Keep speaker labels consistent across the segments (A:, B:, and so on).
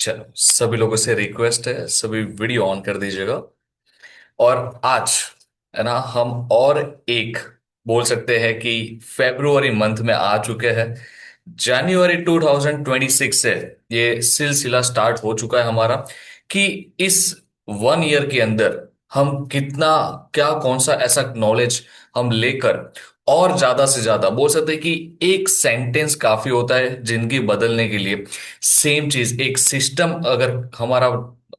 A: चलो, सभी लोगों से रिक्वेस्ट है, सभी वीडियो ऑन कर दीजिएगा। और आज है ना, हम और एक बोल सकते हैं कि फेब्रुवरी मंथ में आ चुके हैं। जनवरी 2026 से ये सिलसिला स्टार्ट हो चुका है हमारा, कि इस 1 ईयर के अंदर हम कितना, क्या, कौन सा ऐसा नॉलेज हम लेकर और ज्यादा से ज्यादा बोल सकते हैं कि एक सेंटेंस काफी होता है जिंदगी बदलने के लिए। सेम चीज, एक सिस्टम अगर हमारा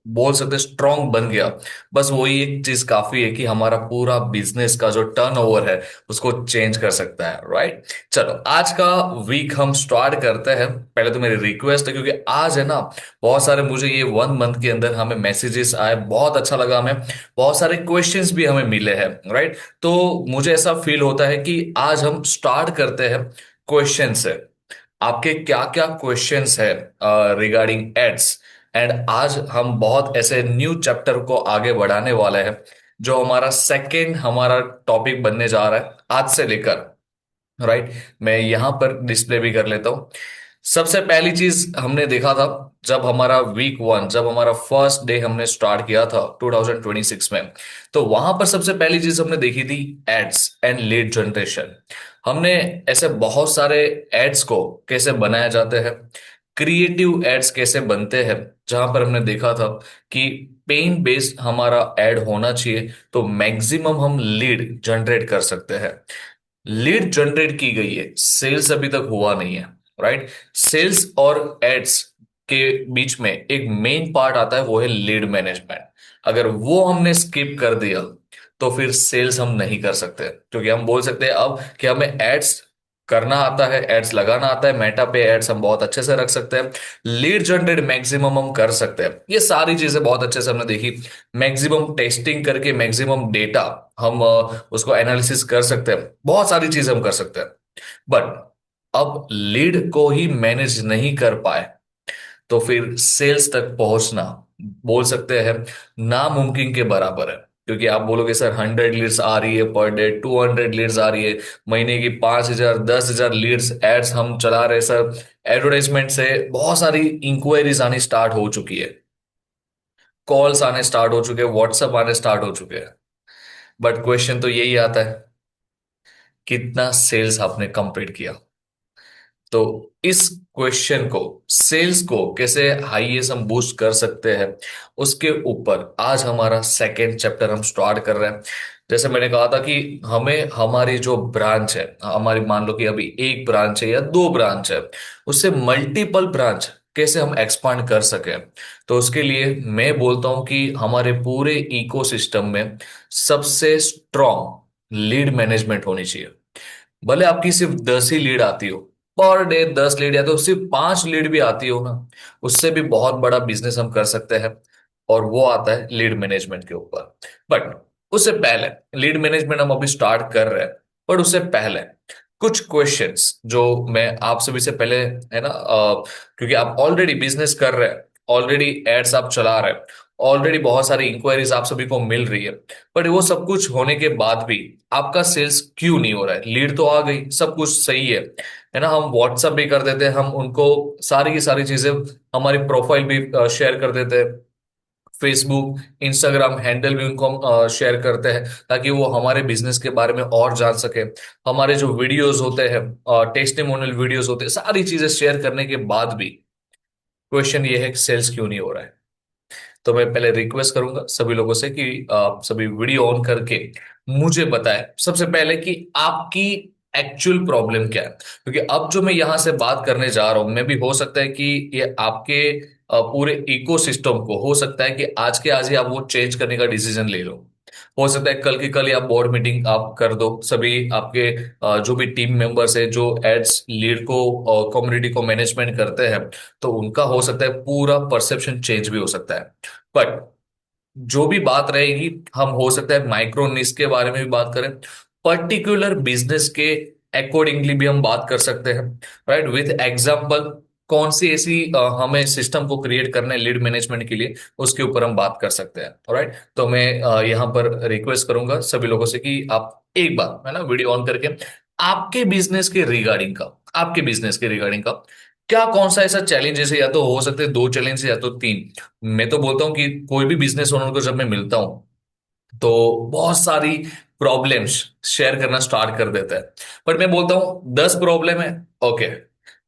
A: बोल सकते स्ट्रांग बन गया, बस वही एक चीज काफी है कि हमारा पूरा बिजनेस का जो टर्नओवर है उसको चेंज कर सकता है, राइट। चलो, आज का वीक हम स्टार्ट करते हैं। पहले तो मेरी रिक्वेस्ट है, क्योंकि आज है ना, बहुत सारे मुझे ये 1 मंथ के अंदर हमें मैसेजेस आए, बहुत अच्छा लगा हमें, बहुत सारे क्वेश्चंस भी हमें मिले हैं, राइट। तो मुझे ऐसा फील होता है कि आज हम स्टार्ट करते हैं क्वेश्चन से। आपके क्या क्या क्वेश्चंस है रिगार्डिंग एड्स। एंड आज हम बहुत ऐसे न्यू चैप्टर को आगे बढ़ाने वाले हैं, जो हमारा सेकेंड हमारा टॉपिक बनने जा रहा है आज से लेकर, राइट। मैं यहां पर डिस्प्ले भी कर लेता हूं। सबसे पहली चीज हमने देखा था, जब हमारा वीक 1, जब हमारा फर्स्ट डे हमने स्टार्ट किया था 2026 में, तो वहां पर सबसे पहली चीज हमने देखी थी एड्स एंड लीड जनरेशन। हमने ऐसे बहुत सारे एड्स को कैसे बनाया जाते हैं, क्रिएटिव एड्स कैसे बनते हैं, जहां पर हमने देखा था कि पेन बेस्ड हमारा एड होना चाहिए, तो मैक्सिमम हम लीड जनरेट कर सकते हैं। लीड जनरेट की गई है, सेल्स अभी तक हुआ नहीं है, राइट। सेल्स और एड्स के बीच में एक मेन पार्ट आता है, वो है लीड मैनेजमेंट। अगर वो हमने स्किप कर दिया तो फिर सेल्स हम नहीं कर सकते, क्योंकि हम बोल सकते हैं अब कि हमें एड्स करना आता है, एड्स लगाना आता है, मेटा पे एड्स हम बहुत अच्छे से रख सकते हैं, लीड जनरेट मैक्सिमम हम कर सकते हैं। ये सारी चीजें बहुत अच्छे से हमने देखी। मैक्सिमम टेस्टिंग करके मैक्सिमम डेटा हम उसको एनालिसिस कर सकते हैं, बहुत सारी चीजें हम कर सकते हैं। बट अब लीड को ही मैनेज नहीं कर पाए तो फिर सेल्स तक पहुंचना बोल सकते हैं नामुमकिन के बराबर है। क्योंकि आप बोलोगे सर 100 लीड्स आ रही है पर डे, 200 लीड्स आ रही है, महीने की 5,000 10,000 लीड्स एड्स हम चला रहे सर, एडवर्टाइजमेंट से बहुत सारी इंक्वायरीज आनी स्टार्ट हो चुकी है, कॉल्स आने स्टार्ट हो चुके हैं, व्हाट्सएप आने स्टार्ट हो चुके हैं। बट क्वेश्चन तो यही आता है, कितना सेल्स आपने कंप्लीट किया। तो इस क्वेश्चन को, सेल्स को कैसे हाईएस्ट हम बूस्ट कर सकते हैं, उसके ऊपर आज हमारा सेकेंड चैप्टर हम स्टार्ट कर रहे हैं। जैसे मैंने कहा था कि हमें हमारी जो ब्रांच है, हमारी मान लो कि अभी एक ब्रांच है या दो ब्रांच है, उससे मल्टीपल ब्रांच कैसे हम एक्सपांड कर सकें। तो उसके लिए मैं बोलता हूं कि हमारे पूरे इकोसिस्टम में सबसे स्ट्रॉन्ग लीड मैनेजमेंट होनी चाहिए। भले आपकी सिर्फ 10 ही लीड आती हो, पर डे 10 लीड, या तो सिर्फ 5 लीड भी आती हो ना, उससे भी बहुत बड़ा बिजनेस हम कर सकते हैं। और वो आता है लीड मैनेजमेंट के ऊपर। बट उससे पहले, लीड मैनेजमेंट हम अभी स्टार्ट कर रहे हैं, पर उससे पहले कुछ क्वेश्चंस जो मैं आप सभी से पहले, है ना, क्योंकि आप ऑलरेडी बिजनेस कर रहे हैं, ऑलरेडी एड्स आप चला रहे हैं, ऑलरेडी बहुत सारी इंक्वायरीज आप सभी को मिल रही है, पर वो सब कुछ होने के बाद भी आपका सेल्स क्यों नहीं हो रहा है। लीड तो आ गई, सब कुछ सही है ना, हम व्हाट्सअप भी कर देते हैं, हम उनको सारी की सारी चीजें, हमारी प्रोफाइल भी शेयर कर देते हैं, फेसबुक इंस्टाग्राम हैंडल भी उनको हम शेयर करते हैं, ताकि वो हमारे बिजनेस के बारे में और जान सके। हमारे जो वीडियोस होते हैं, टेस्टिमोनियल वीडियोस होते हैं, सारी चीजें शेयर करने के बाद भी क्वेश्चन ये है कि सेल्स क्यों नहीं हो रहा है। तो मैं पहले रिक्वेस्ट करूंगा सभी लोगों से कि आप सभी वीडियो ऑन करके मुझे बताएं सबसे पहले कि आपकी एक्चुअल प्रॉब्लम क्या है। क्योंकि अब जो मैं यहां से बात करने जा रहा हूं, मैं भी हो सकता है कि ये आपके पूरे इकोसिस्टम को, हो सकता है कि आज के आज ही आप वो चेंज करने का डिसीजन ले लो। हो सकता है कल की कल ही आप बोर्ड मीटिंग आप कर दो, सभी आपके जो भी टीम मेंबर्स है जो एड्स लीड को, कम्युनिटी को मैनेजमेंट करते हैं, तो उनका हो सकता है पूरा परसेप्शन चेंज भी हो सकता है। बट जो भी बात रहेगी, हम हो सकता है माइक्रो निश के बारे में भी बात करें, पर्टिकुलर बिजनेस के अकॉर्डिंगली भी हम बात कर सकते हैं, राइट, विथ एग्जाम्पल। कौन सी ऐसी हमें सिस्टम को क्रिएट करना है लीड मैनेजमेंट के लिए, उसके ऊपर हम बात कर सकते हैं, राइट। तो मैं यहाँ पर रिक्वेस्ट करूंगा सभी लोगों से कि आप एक बार, है ना, वीडियो ऑन करके आपके बिजनेस के रिगार्डिंग का, आपके बिजनेस के रिगार्डिंग का क्या कौन सा ऐसा चैलेंजेस है, या तो हो सकते हैं दो चैलेंज या तो तीन। मैं तो बोलता हूँ कि कोई भी बिजनेस ओनर को जब मैं मिलता हूँ तो बहुत सारी प्रॉब्लम्स शेयर करना स्टार्ट कर देता है। बट मैं बोलता हूँ 10 प्रॉब्लम है, ओके,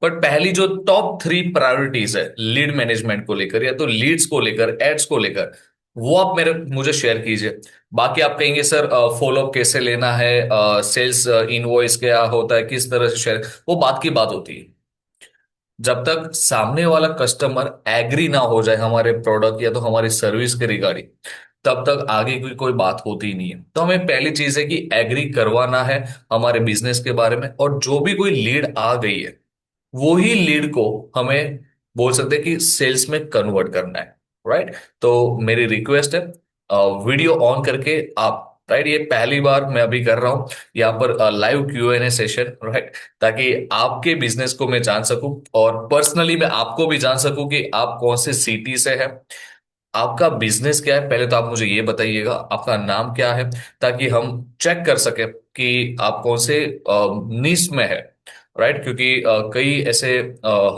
A: बट पहली जो टॉप 3 प्रायोरिटीज है लीड मैनेजमेंट को लेकर या तो लीड्स को लेकर, एड्स को लेकर, वो आप मेरे मुझे शेयर कीजिए। बाकी आप कहेंगे सर फॉलोअप कैसे लेना है, सेल्स इनवॉइस क्या होता है, किस तरह से शेयर, वो बात की बात होती है। जब तक सामने वाला कस्टमर एग्री ना हो जाए हमारे प्रोडक्ट या तो हमारी सर्विस के रिगार्डिंग, तब तक आगे की कोई बात होती ही नहीं है। तो हमें पहली चीज है कि एग्री करवाना है हमारे बिजनेस के बारे में, और जो भी कोई लीड आ गई है वो ही लीड को हमें बोल सकते हैं कि सेल्स में कन्वर्ट करना है। राइट। तो मेरी रिक्वेस्ट है, वीडियो ऑन करके आप, राइट, ये पहली बार मैं अभी कर रहा हूं यहाँ पर लाइव Q&A सेशन, राइट, ताकि आपके बिजनेस को मैं जान सकूं और पर्सनली मैं आपको भी जान सकूं कि आप कौन से सिटी से हैं, आपका बिजनेस क्या है। पहले तो आप मुझे ये बताइएगा आपका नाम क्या है, ताकि हम चेक कर सके कि आप कौन से निश में है। राइट, क्योंकि कई ऐसे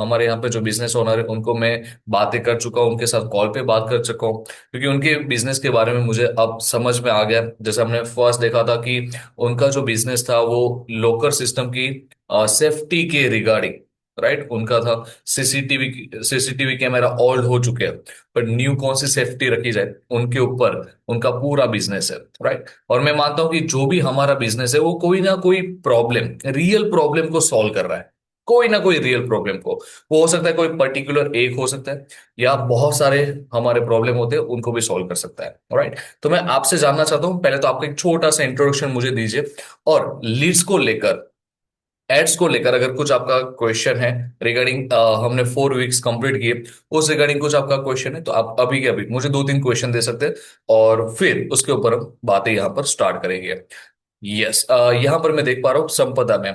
A: हमारे यहाँ पे जो बिजनेस ओनर है उनको मैं बातें कर चुका हूँ, उनके साथ कॉल पे बात कर चुका हूँ, क्योंकि उनके बिजनेस के बारे में मुझे अब समझ में आ गया। जैसे हमने फर्स्ट देखा था कि उनका जो बिजनेस था वो लोकर सिस्टम की सेफ्टी के रिगार्डिंग, राइट, उनका था। सीसीटीवी कैमरा ओल्ड हो चुके हैं, पर न्यू कौन सी सेफ्टी रखी जाए उनके ऊपर उनका पूरा बिजनेस है। राइट। और मैं मानता हूं कि जो भी हमारा बिजनेस है वो कोई ना कोई प्रॉब्लम, रियल प्रॉब्लम को सॉल्व कर रहा है, कोई ना कोई रियल प्रॉब्लम को। वो हो सकता है कोई पर्टिकुलर एक हो सकता है, या बहुत सारे हमारे प्रॉब्लम होते हैं उनको भी सॉल्व कर सकता है। राइट। तो मैं आपसे जानना चाहता हूं, पहले तो आपका एक छोटा सा इंट्रोडक्शन मुझे दीजिए, और लीड्स को लेकर, एड्स को लेकर अगर कुछ आपका क्वेश्चन है रिगार्डिंग, हमने 4 वीक्स कंप्लीट किए, उस रिगार्डिंग कुछ आपका क्वेश्चन है तो आप अभी के अभी मुझे 2-3 क्वेश्चन दे सकते हैं, और फिर उसके ऊपर हम बातें यहाँ पर स्टार्ट करेंगे। यस, यहाँ पर मैं देख पा रहा हूँ संपदा मैम।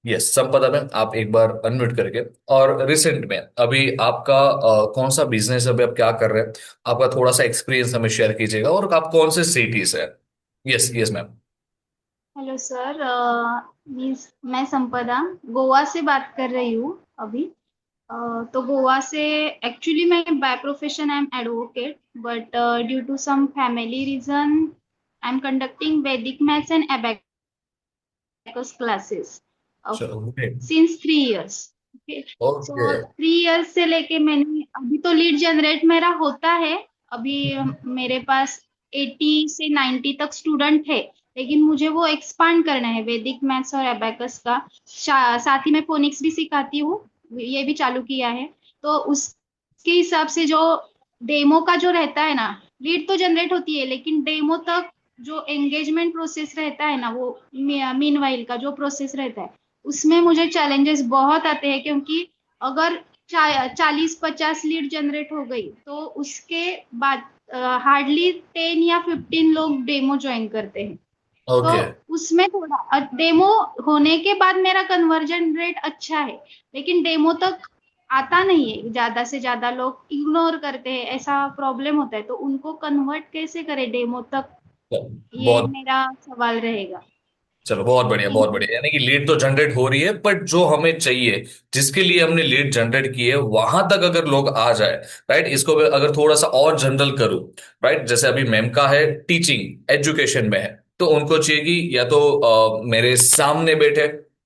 A: यस संपदा मैम, आप एक बार अनम्यूट करके, और रिसेंट में अभी आपका कौन सा बिजनेस, अभी आप क्या कर रहे हैं, आपका थोड़ा सा एक्सपीरियंस हमें शेयर कीजिएगा, और आप कौन से सिटी से है। Yes yes ma'am.
B: Hello sir. मैं संपदा गोवा से बात कर रही हूँ अभी। तो गोवा से एक्चुअली मैं by profession I am advocate, but due to some family reason I am conducting Vedic maths and abacus classes
A: चलो।
B: Since 3 years. Okay.
A: Okay.
B: So 3 years से लेके मैंने अभी तो लीड जनरेट मेरा होता है। अभी मेरे पास 80 से 90 तक स्टूडेंट है, लेकिन मुझे वो एक्सपांड करना है वैदिक मैथ्स और एबाकस का। साथ ही मैं फोनिक्स भी सिखाती हूँ, ये भी चालू किया है। तो उसके हिसाब से जो डेमो का जो रहता है ना, लीड तो जनरेट होती है लेकिन डेमो तक जो एंगेजमेंट प्रोसेस रहता है ना, वो मीनवाइल का जो प्रोसेस रहता है उसमें मुझे चैलेंजेस बहुत आते हैं, क्योंकि अगर 40-50 लीड जनरेट हो गई तो उसके बाद हार्डली 10 या 15 लोग डेमो ज्वाइन करते हैं। तो
A: ओके।
B: उसमें थोड़ा डेमो होने के बाद मेरा कन्वर्जन रेट अच्छा है, लेकिन डेमो तक आता नहीं है, ज्यादा से ज्यादा लोग इग्नोर करते हैं, ऐसा प्रॉब्लम होता है। तो उनको कन्वर्ट कैसे करें डेमो तक, ये
A: बहुत,
B: मेरा सवाल रहेगा।
A: चलो बहुत बढ़िया
B: थैंक
A: बहुत
B: यू।
A: बढ़िया, यानी कि लीड तो जनरेट हो रही है, बट जो हमें चाहिए, जिसके लिए हमने लीड जनरेट की है, वहां तक अगर लोग आ जाए। राइट, इसको मैं अगर थोड़ा सा और जनरल करूं, राइट, जैसे अभी मैम का है टीचिंग एजुकेशन में है, तो उनको चाहिए कि या तो मेरे सामने बैठे,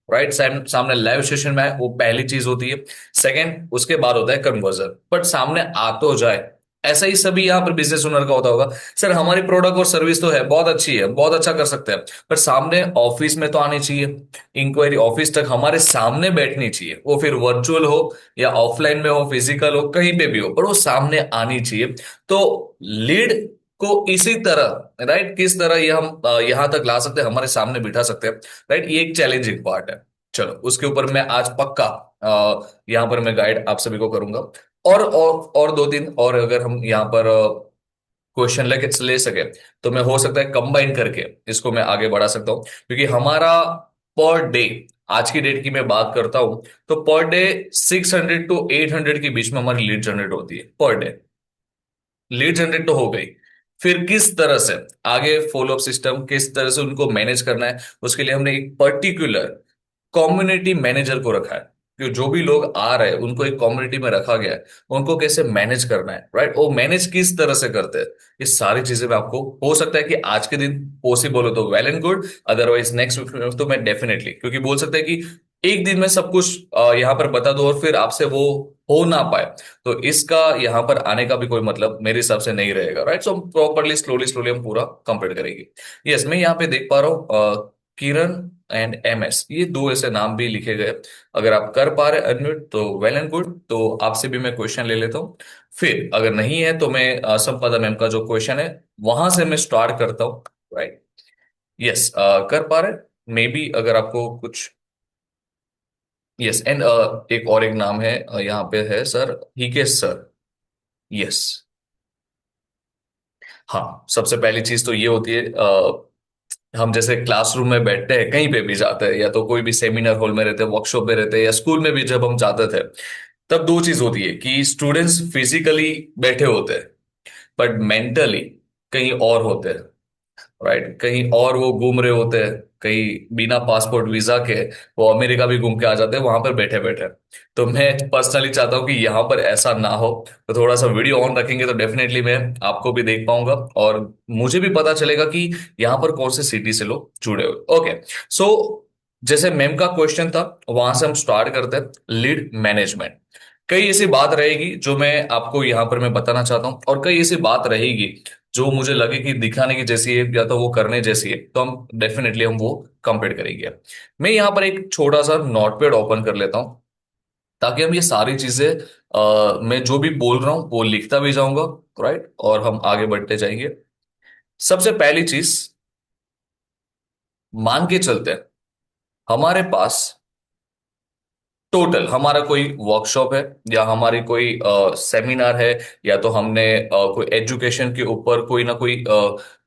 A: राइट, सामने लाइव सेशन में है, वो पहली चीज होती है। सेकंड, उसके बाद होता है कन्वर्जन, बट सामने आ तो जाए। ऐसा ही सभी यहाँ पर बिजनेस ओनर का होता होगा, सर हमारी प्रोडक्ट और सर्विस तो है, बहुत अच्छी है, बहुत अच्छा कर सकते हैं, पर सामने ऑफिस में तो आनी चाहिए, इंक्वायरी ऑफिस तक हमारे सामने बैठनी चाहिए, वो फिर वर्चुअल हो या ऑफलाइन में हो, फिजिकल हो, कहीं पे भी हो, पर वो सामने आनी चाहिए। तो लीड को इसी तरह, राइट, किस तरह ये हम यहां तक ला सकते हैं, हमारे सामने बिठा सकते हैं। राइट, ये एक चैलेंजिंग पार्ट है। चलो उसके ऊपर मैं आज पक्का यहाँ पर मैं गाइड आप सभी को करूंगा। और 2-3 और अगर हम यहाँ पर क्वेश्चन लेके ले सके, तो मैं हो सकता है कंबाइन करके इसको मैं आगे बढ़ा सकता हूँ, क्योंकि हमारा पर डे, आज की डेट की मैं बात करता हूं, तो पर डे 600 to 800 के बीच में हमारी लीड जनरेट होती है पर डे। लीड जनरेट तो हो गई, फिर किस तरह से आगे फॉलोअप सिस्टम, किस तरह से उनको मैनेज करना है, उसके लिए हमने एक पर्टिकुलर कम्युनिटी मैनेजर को रखा है। कि जो भी लोग आ रहे हैं उनको एक कम्युनिटी में रखा गया है, उनको कैसे मैनेज करना है, राइट, वो मैनेज किस तरह से करते हैं, ये सारी चीजें मैं आपको, हो सकता है कि आज के दिन पॉसिबल हो तो well and good, otherwise next week में तो मैं डेफिनेटली, क्योंकि बोल सकते हैं कि एक दिन में सब कुछ यहाँ पर बता दो और फिर आपसे वो हो ना पाए, तो इसका यहाँ पर आने का भी कोई मतलब मेरे हिसाब से नहीं रहेगा, राइट। सो प्रॉपरली स्लोली स्लोली हम पूरा कंप्लीट करेंगे। यस, मैं यहाँ पे देख पा रहा हूँ किरण एंड MS, ये दो ऐसे नाम भी लिखे गए। अगर आप कर पा रहे अनम्यूट तो वेल एंड गुड, तो आपसे भी मैं क्वेश्चन ले लेता हूँ। फिर अगर नहीं है तो मैं संपदा मैम का जो क्वेश्चन है वहां से मैं स्टार्ट करता हूँ, राइट। यस, कर पा रहे मे बी, अगर आपको कुछ। यस, एंड एक और एक नाम है यहाँ पे है सर, हिकेश सर। यस। हाँ, सबसे पहली चीज तो ये होती है, हम जैसे क्लासरूम में बैठते हैं, कहीं पे भी जाते हैं, या तो कोई भी सेमिनार हॉल में रहते हैं, वर्कशॉप में रहते हैं, या स्कूल में भी जब हम जाते थे, तब दो चीज होती है कि स्टूडेंट्स फिजिकली बैठे होते हैं बट मेंटली कहीं और होते हैं, राइट, कहीं और वो घूम रहे होते हैं, कहीं बिना पासपोर्ट वीजा के वो अमेरिका भी घूम के आ जाते हैं वहां पर बैठे बैठे। तो मैं पर्सनली चाहता हूँ कि यहाँ पर ऐसा ना हो, तो थोड़ा सा वीडियो ऑन रखेंगे तो डेफिनेटली मैं आपको भी देख पाऊंगा और मुझे भी पता चलेगा कि यहाँ पर कौन से सिटी से लोग जुड़े हुए। ओके, सो जैसे मैम का क्वेश्चन था, वहां से हम स्टार्ट करते हैं, लीड मैनेजमेंट। कई ऐसी बात रहेगी जो मैं आपको यहाँ पर मैं बताना चाहता हूँ, और कई ऐसी बात रहेगी जो मुझे लगे कि दिखाने की जैसी है या तो वो करने जैसी है, तो हम डेफिनेटली हम वो कंप्लीट करेंगे। मैं यहाँ पर एक छोटा सा नोटपैड ओपन कर लेता हूँ, ताकि हम ये सारी चीजें मैं जो भी बोल रहा हूँ वो लिखता भी जाऊंगा, राइट, और हम आगे बढ़ते जाएंगे। सबसे पहली चीज, मान के चलते हैं हमारे पास टोटल, हमारा कोई वर्कशॉप है या हमारी कोई सेमिनार है, या तो हमने कोई एजुकेशन के ऊपर कोई ना कोई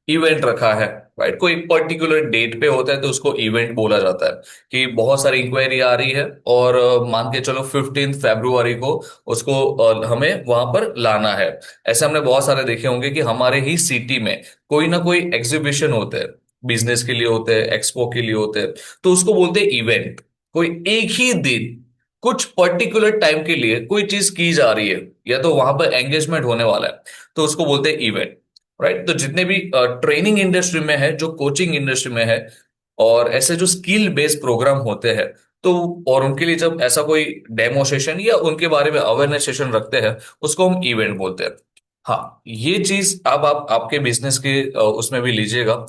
A: इवेंट रखा है, राइट, कोई पर्टिकुलर डेट पे होता है तो उसको इवेंट बोला जाता है, कि बहुत सारी इंक्वायरी आ रही है और मान के चलो 15 फरवरी को उसको हमें वहां पर लाना है। ऐसे हमने बहुत सारे देखे होंगे कि हमारे ही सिटी में कोई ना कोई एग्जीबिशन होते हैं, बिजनेस के लिए होते हैं, एक्सपो के लिए होते हैं, तो उसको बोलते हैं इवेंट। कोई एक ही दिन कुछ पर्टिकुलर टाइम के लिए कोई चीज की जा रही है, या तो वहां पर एंगेजमेंट होने वाला है, तो उसको बोलते हैं इवेंट, राइट। तो जितने भी ट्रेनिंग इंडस्ट्री में है, जो कोचिंग इंडस्ट्री में है, और ऐसे जो स्किल बेस्ड प्रोग्राम होते हैं, तो और उनके लिए जब ऐसा कोई डेमो सेशन या उनके बारे में अवेयरनेस सेशन रखते हैं, उसको हम इवेंट बोलते हैं। हाँ, ये चीज अब आप आपके बिजनेस के उसमें भी लीजिएगा।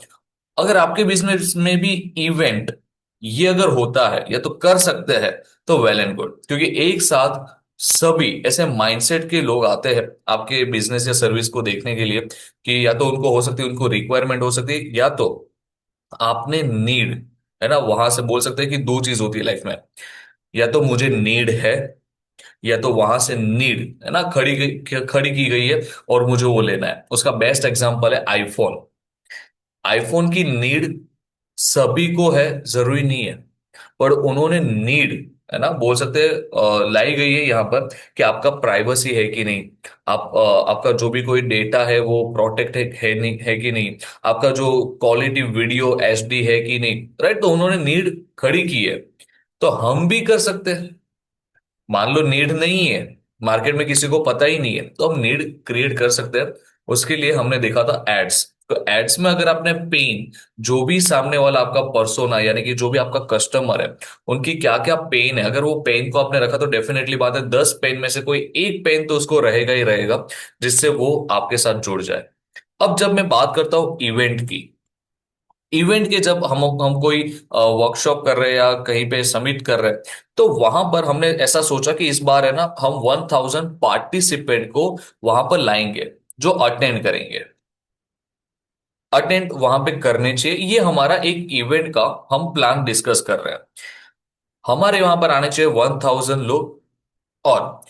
A: अगर आपके बिजनेस में भी इवेंट ये अगर होता है या तो कर सकते हैं, तो वेल एंड गुड, क्योंकि एक साथ सभी ऐसे माइंडसेट के लोग आते हैं आपके बिजनेस या सर्विस को देखने के लिए, कि या तो उनको हो सकती है, उनको रिक्वायरमेंट हो सकती है, या तो आपने नीड, है ना, वहां से बोल सकते हैं कि दो चीज होती है लाइफ में, या तो मुझे नीड है, या तो वहां से नीड, है ना, खड़ी की गई है और मुझे वो लेना है। उसका बेस्ट एग्जांपल है आईफोन। आईफोन की नीड सभी को है, जरूरी नहीं है, पर उन्होंने नीड, है ना, बोल सकते हैं लाई गई है यहाँ पर, कि आपका प्राइवेसी है कि नहीं, आपका जो भी कोई डेटा है वो प्रोटेक्ट है नहीं, है कि नहीं, आपका जो क्वालिटी वीडियो HD है कि नहीं, राइट, तो उन्होंने नीड खड़ी की है, तो हम भी कर सकते हैं। मान लो नीड नहीं है, मार्केट में किसी को पता ही नहीं है, तो हम नीड क्रिएट कर सकते हैं। उसके लिए हमने देखा था एड्स, तो एड्स में अगर आपने पेन, जो भी सामने वाला आपका पर्सोना यानी कि जो भी आपका कस्टमर है, उनकी क्या क्या पेन है, अगर वो पेन को आपने रखा, तो डेफिनेटली बात है 10 पेन में से कोई एक पेन तो उसको रहेगा ही रहेगा, जिससे वो आपके साथ जुड़ जाए। अब जब मैं बात करता हूँ इवेंट की, इवेंट के जब हम कोई वर्कशॉप कर रहे हैं या कहीं पे सबमिट कर रहे हैं, तो वहां पर हमने ऐसा सोचा कि इस बार, है ना, हम 1000 पार्टिसिपेंट को वहां पर लाएंगे, जो अटेंड करेंगे, अटेंड वहां पे करने चाहिए, ये हमारा एक इवेंट का हम प्लान डिस्कस कर रहे हैं। हमारे वहां पर आने चाहिए 1000 लोग, और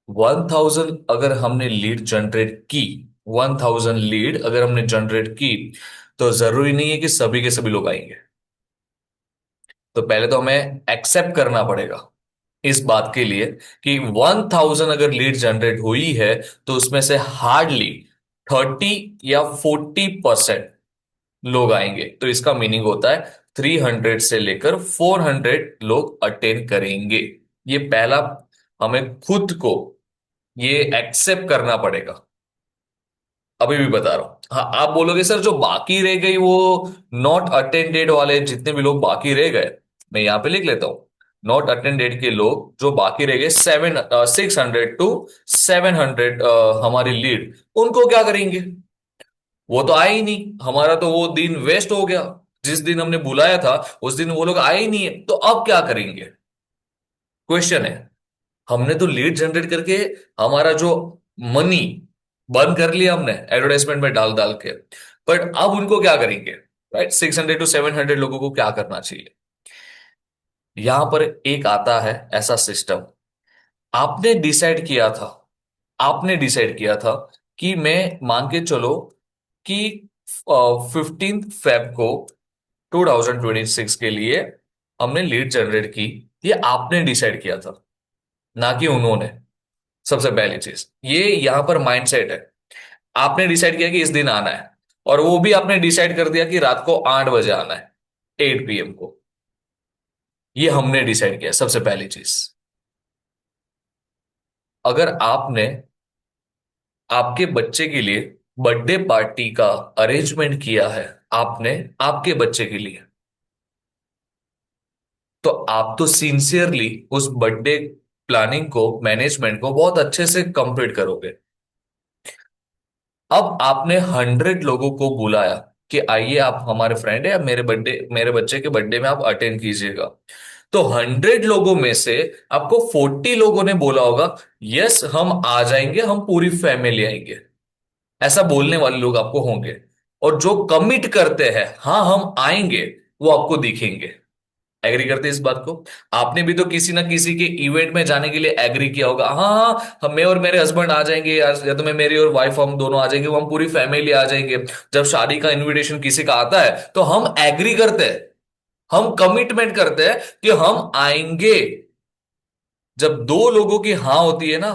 A: 1000 अगर हमने लीड जनरेट की, 1000 लीड अगर हमने जनरेट की, तो जरूरी नहीं है कि सभी के सभी लोग आएंगे। तो पहले तो हमें एक्सेप्ट करना पड़ेगा इस बात के लिए कि 1000 अगर लीड जनरेट हुई है, तो उसमें से हार्डली 30 या 40% लोग आएंगे, तो इसका मीनिंग होता है 300 से लेकर 400 लोग अटेंड करेंगे। ये पहला हमें खुद को ये एक्सेप्ट करना पड़ेगा। अभी भी बता रहा हूं। हाँ, आप बोलोगे सर जो बाकी रह गई वो नॉट अटेंडेड वाले जितने भी लोग बाकी रह गए, मैं यहां पे लिख लेता हूं। नॉट अटेंडेड के लोग जो बाकी रह गए, 600 to 700 हमारी लीड, उनको क्या करेंगे? वो तो आए ही नहीं, हमारा तो वो दिन वेस्ट हो गया। जिस दिन हमने बुलाया था उस दिन वो लोग आए ही नहीं है, तो अब क्या करेंगे? क्वेश्चन है। हमने तो लीड जनरेट करके हमारा जो मनी बर्न कर लिया हमने एडवर्टाइजमेंट में डाल डाल के, बट अब उनको क्या करेंगे? राइट, 600 to 700 लोगों को क्या करना चाहिए? यहां पर एक आता है ऐसा सिस्टम। आपने डिसाइड किया था, आपने डिसाइड किया था कि मैं मान के चलो कि 15 फेब को 2026 के लिए हमने लीड जनरेट की। ये आपने डिसाइड किया था, ना कि उन्होंने। सबसे पहली चीज ये यहां पर माइंडसेट है। आपने डिसाइड किया कि इस दिन आना है, और वो भी आपने डिसाइड कर दिया कि रात को 8 बजे आना है, 8 PM को। ये हमने डिसाइड किया सबसे पहली चीज। अगर आपने आपके बच्चे के लिए बर्थडे पार्टी का अरेंजमेंट किया है, आपने आपके बच्चे के लिए, तो आप तो सिंसियरली उस बर्थडे प्लानिंग को, मैनेजमेंट को बहुत अच्छे से कंप्लीट करोगे। अब आपने 100 लोगों को बुलाया कि आइए आप हमारे फ्रेंड है, या मेरे बच्चे के बर्थडे में आप अटेंड कीजिएगा। तो 100 लोगों में से आपको 40 लोगों ने बोला होगा यस हम आ जाएंगे, हम पूरी फैमिली आएंगे। ऐसा बोलने वाले लोग आपको होंगे। और जो कमिट करते हैं हाँ हम आएंगे, वो आपको दिखेंगे। एग्री करते हैं इस बात को? आपने भी तो किसी ना किसी के इवेंट में जाने के लिए एग्री किया होगा, हाँ हाँ हम, मैं और मेरे हस्बैंड आ जाएंगे यार, या तो मैं मेरी और वाइफ हम दोनों आ जाएंगे, वो हम पूरी फैमिली आ जाएंगे। जब शादी का इनविटेशन किसी का आता है तो हम एग्री करते हैं, हम कमिटमेंट करते हैं कि हम आएंगे। जब दो लोगों की हाँ होती है ना,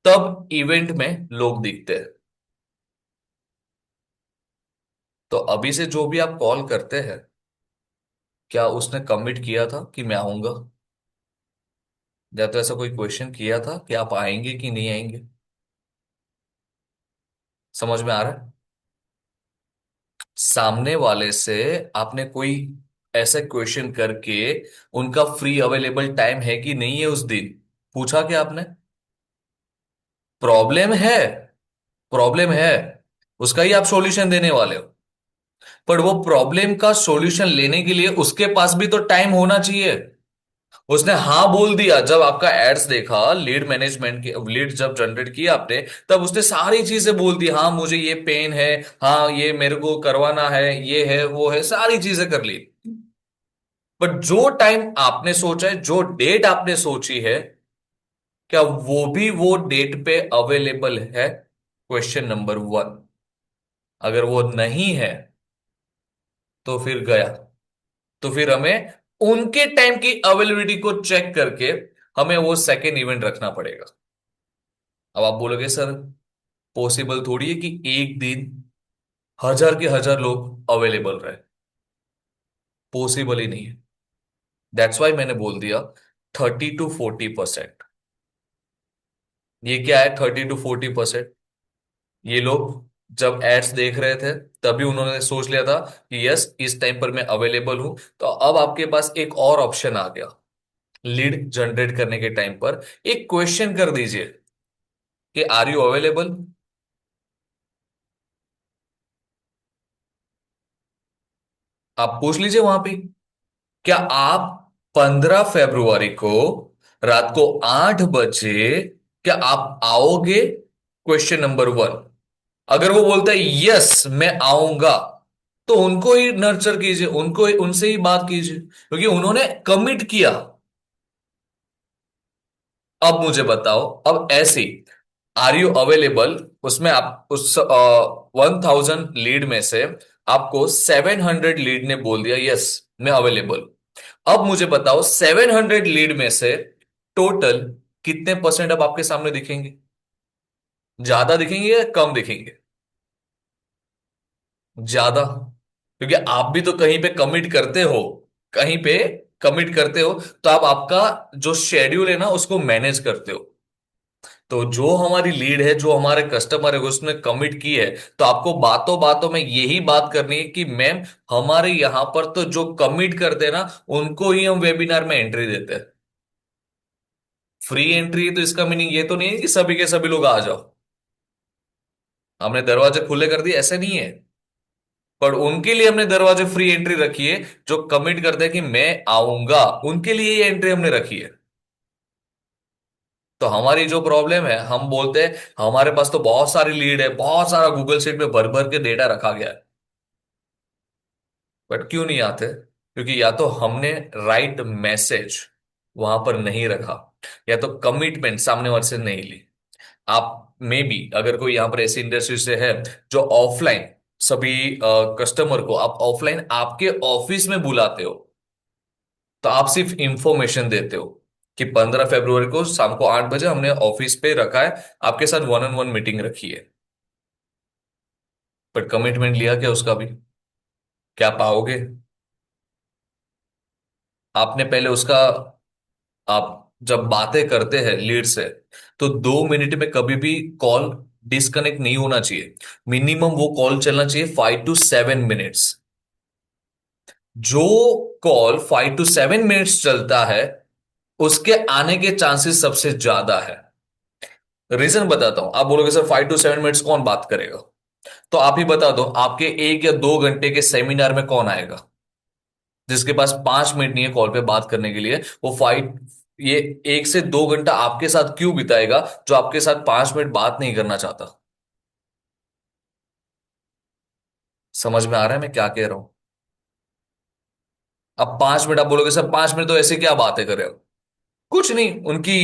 A: तब इवेंट में लोग दिखते हैं। तो अभी से जो भी आप कॉल करते हैं, क्या उसने कमिट किया था कि मैं आऊंगा? या तो ऐसा कोई क्वेश्चन किया था कि आप आएंगे कि नहीं आएंगे? समझ में आ रहा है? सामने वाले से आपने कोई ऐसा क्वेश्चन करके उनका फ्री अवेलेबल टाइम है कि नहीं है उस दिन, पूछा क्या आपने? प्रॉब्लम है, प्रॉब्लम है, उसका ही आप सॉल्यूशन देने वाले हो। पर वो प्रॉब्लम का सॉल्यूशन लेने के लिए उसके पास भी तो टाइम होना चाहिए। उसने हाँ बोल दिया जब आपका एड्स देखा, लीड मैनेजमेंट की लीड जब जनरेट किया आपने, तब उसने सारी चीजें बोल दी, हाँ मुझे ये पेन है, हाँ ये मेरे को करवाना है, ये है वो है, सारी चीजें कर ली। बट जो टाइम आपने सोचा है, जो डेट आपने सोची है, क्या वो भी वो डेट पे अवेलेबल है? Question number 1। अगर वो नहीं है तो फिर गया। तो फिर हमें उनके टाइम की अवेलेबिलिटी को चेक करके हमें वो सेकेंड इवेंट रखना पड़ेगा। अब आप बोलोगे सर पॉसिबल थोड़ी है कि एक दिन हजार के हजार लोग अवेलेबल रहे। पॉसिबल ही नहीं है। दैट्स वाई मैंने बोल दिया 30 to 40%। ये क्या है 30 to 40%? ये लोग जब एड्स देख रहे थे तभी उन्होंने सोच लिया था कि यस इस टाइम पर मैं अवेलेबल हूं। तो अब आपके पास एक और ऑप्शन आ गया। लीड जनरेट करने के टाइम पर एक क्वेश्चन कर दीजिए कि आर यू अवेलेबल। आप पूछ लीजिए वहां पे, क्या आप 15 फरवरी को रात को 8 बजे क्या आप आओगे? Question number 1। अगर वो बोलता है यस मैं आऊंगा, तो उनको ही नर्चर कीजिए, उनको ही, उनसे ही बात कीजिए, क्योंकि उन्होंने कमिट किया। अब मुझे बताओ, अब ऐसे आर यू अवेलेबल, उसमें आप उस 1000 लीड में से आपको 700 लीड ने बोल दिया यस मैं अवेलेबल। अब मुझे बताओ 700 लीड में से टोटल कितने परसेंट अब आपके सामने दिखेंगे? ज्यादा दिखेंगे या कम दिखेंगे? ज्यादा, क्योंकि आप भी तो कहीं पे कमिट करते हो, कहीं पे कमिट करते हो तो आप आपका जो शेड्यूल है ना उसको मैनेज करते हो। तो जो हमारी लीड है, जो हमारे कस्टमर है, उसने कमिट की है, तो आपको बातों बातों में यही बात करनी है कि मैम, हमारे यहां पर तो जो कमिट करते हैं ना उनको ही हम वेबिनार में एंट्री देते हैं। फ्री एंट्री, तो इसका मीनिंग ये तो नहीं है कि सभी के सभी लोग आ जाओ, हमने दरवाजे खुले कर दिए, ऐसे नहीं है। पर उनके लिए हमने दरवाजे फ्री एंट्री रखी है, जो कमिट करते हैं कि मैं आऊंगा, उनके लिए ये एंट्री हमने रखी है। तो हमारी जो प्रॉब्लम है, हम बोलते हैं हमारे पास तो बहुत सारी लीड है, बहुत सारा गूगल शीट में भर भर के डेटा रखा गया है, बट क्यों नहीं आते? क्योंकि या तो हमने राइट मैसेज वहां पर नहीं रखा, या तो कमिटमेंट सामने वाले से नहीं ली। आप में भी अगर कोई यहां पर ऐसी इंडस्ट्री से है जो ऑफलाइन सभी कस्टमर को आप ऑफलाइन आपके ऑफिस में बुलाते हो, तो आप सिर्फ इंफॉर्मेशन देते हो कि 15 फरवरी को शाम को 8 बजे हमने ऑफिस पे रखा है, आपके साथ वन ऑन वन मीटिंग रखी है, बट कमिटमेंट लिया क्या उसका भी? क्या पाओगे? आपने पहले उसका, आप जब बातें करते हैं लीड से, तो 2 मिनट में कभी भी कॉल डिस्कनेक्ट नहीं होना चाहिए। मिनिमम वो कॉल चलना चाहिए 5 to 7 मिनट्स। जो कॉल 5 to 7 मिनट्स चलता है, उसके आने के चांसेस सबसे ज्यादा है। रीजन बताता हूं। आप बोलोगे सर 5 to 7 मिनट्स कौन बात करेगा? तो आप ही बता दो, आपके 1 या 2 घंटे के सेमिनार में कौन आएगा जिसके पास 5 मिनट नहीं है कॉल पे बात करने के लिए? वो ये 1 से 2 घंटा आपके साथ क्यों बिताएगा जो आपके साथ 5 मिनट बात नहीं करना चाहता? समझ में आ रहा है मैं क्या कह रहा हूं? अब 5 मिनट आप बोलोगे सर 5 मिनट तो ऐसे क्या बातें कर रहे हो? कुछ नहीं, उनकी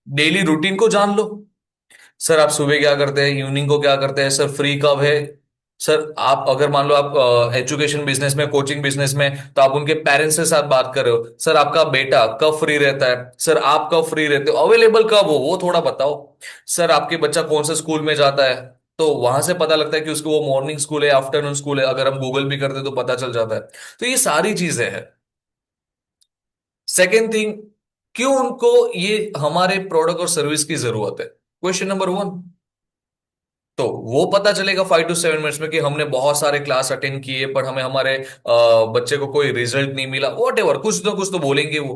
A: डेली रूटीन को जान लो। सर आप सुबह क्या करते हैं, इवनिंग को क्या करते हैं, सर फ्री कब है? सर आप अगर मान लो आप एजुकेशन बिजनेस में, कोचिंग बिजनेस में, तो आप उनके पेरेंट्स के साथ बात कर रहे हो। सर आपका बेटा कब फ्री रहता है? सर आप कब फ्री रहते हो, अवेलेबल कब हो, वो थोड़ा बताओ। सर आपके बच्चा कौन से स्कूल में जाता है? तो वहां से पता लगता है कि उसको वो मॉर्निंग स्कूल है, आफ्टरनून स्कूल है, अगर हम गूगल भी करते तो पता चल जाता है। तो ये सारी चीजें हैं। सेकेंड थिंग, क्यों उनको ये हमारे प्रोडक्ट और सर्विस की जरूरत है? Question number 1। तो वो पता चलेगा 5 to 7 मिनट्स में कि हमने बहुत सारे क्लास अटेंड किए पर हमें हमारे बच्चे को कोई रिजल्ट नहीं मिला, वॉट एवर, कुछ ना कुछ तो बोलेंगे वो।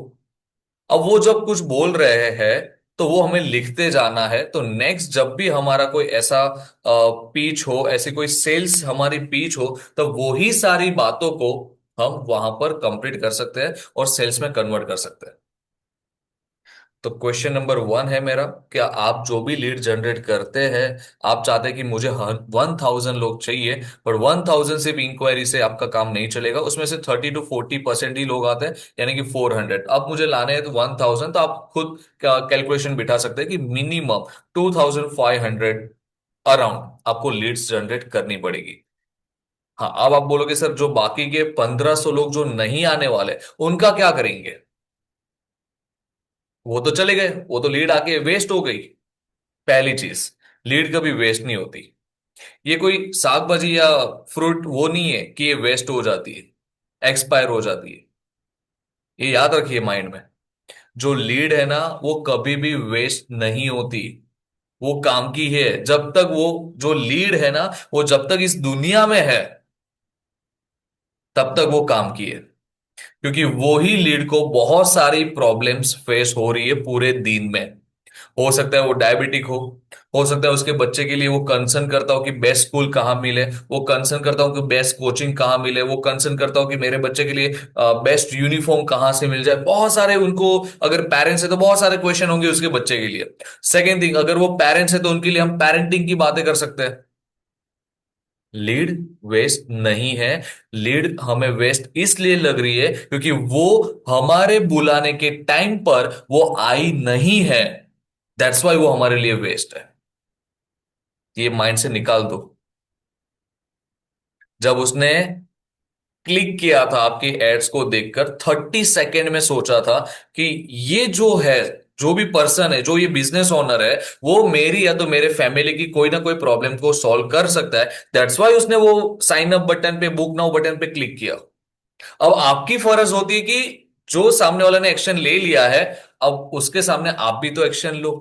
A: अब वो जब कुछ बोल रहे हैं, तो वो हमें लिखते जाना है। तो नेक्स्ट जब भी हमारा कोई ऐसा पीच हो, ऐसी कोई सेल्स हमारी पीच हो, तो वो ही सारी बातों को हम वहां पर कंप्लीट कर सकते हैं और सेल्स में कन्वर्ट कर सकते हैं। तो क्वेश्चन नंबर 1 है मेरा, क्या आप जो भी लीड जनरेट करते हैं, आप चाहते हैं कि मुझे 1000 लोग चाहिए, पर 1000 सिर्फ इंक्वायरी से आपका काम नहीं चलेगा, उसमें से 30 to 40% ही लोग आते हैं, यानी कि 400 अब मुझे लाने हैं तो 1000। तो आप खुद कैलकुलेशन बिठा सकते हैं कि मिनिमम 2500 अराउंड आपको लीड्स जनरेट करनी पड़ेगी। हाँ, अब आप बोलोगे सर जो बाकी के 1500 लोग जो नहीं आने वाले, उनका क्या करेंगे? वो तो चले गए, वो तो लीड आके वेस्ट हो गई। पहली चीज, लीड कभी वेस्ट नहीं होती। ये कोई साग भाजी या फ्रूट वो नहीं है कि ये वेस्ट हो जाती है, एक्सपायर हो जाती है। ये याद रखिए माइंड में। जो लीड है ना वो कभी भी वेस्ट नहीं होती, वो काम की है। जब तक वो, जो लीड है ना, वो जब तक इस दुनिया में है तब तक वो काम की है। क्योंकि वो ही लीड को बहुत सारी प्रॉब्लम्स फेस हो रही है पूरे दिन में। हो सकता है वो डायबिटिक हो सकता है उसके बच्चे के लिए वो कंसर्न करता हो कि बेस्ट स्कूल कहाँ मिले, वो कंसर्न करता हो कि बेस्ट कोचिंग कहाँ मिले, वो कंसर्न करता हो कि मेरे बच्चे के लिए बेस्ट यूनिफॉर्म कहाँ से मिल जाए। बहुत सारे उनको, अगर पेरेंट्स है तो बहुत सारे क्वेश्चन होंगे उसके बच्चे के लिए। सेकेंड थिंग, अगर वो पेरेंट्स है तो उनके लिए हम पेरेंटिंग की बातें कर सकते हैं। लीड वेस्ट नहीं है। लीड हमें वेस्ट इसलिए लग रही है क्योंकि वो हमारे बुलाने के टाइम पर वो आई नहीं है। दैट्स वाई वो हमारे लिए वेस्ट है। ये माइंड से निकाल दो। जब उसने क्लिक किया था आपकी एड्स को देखकर, 30 सेकेंड में सोचा था कि ये जो है, जो भी पर्सन है, जो ये बिजनेस ओनर है, वो मेरी या तो मेरे फैमिली की कोई ना कोई प्रॉब्लम को सॉल्व कर सकता है। दैट्स वाई उसने वो साइन अप बटन पे, बुक नाउ बटन पे क्लिक किया। अब आपकी फर्ज होती है कि जो सामने वाला ने एक्शन ले लिया है, अब उसके सामने आप भी तो एक्शन लो।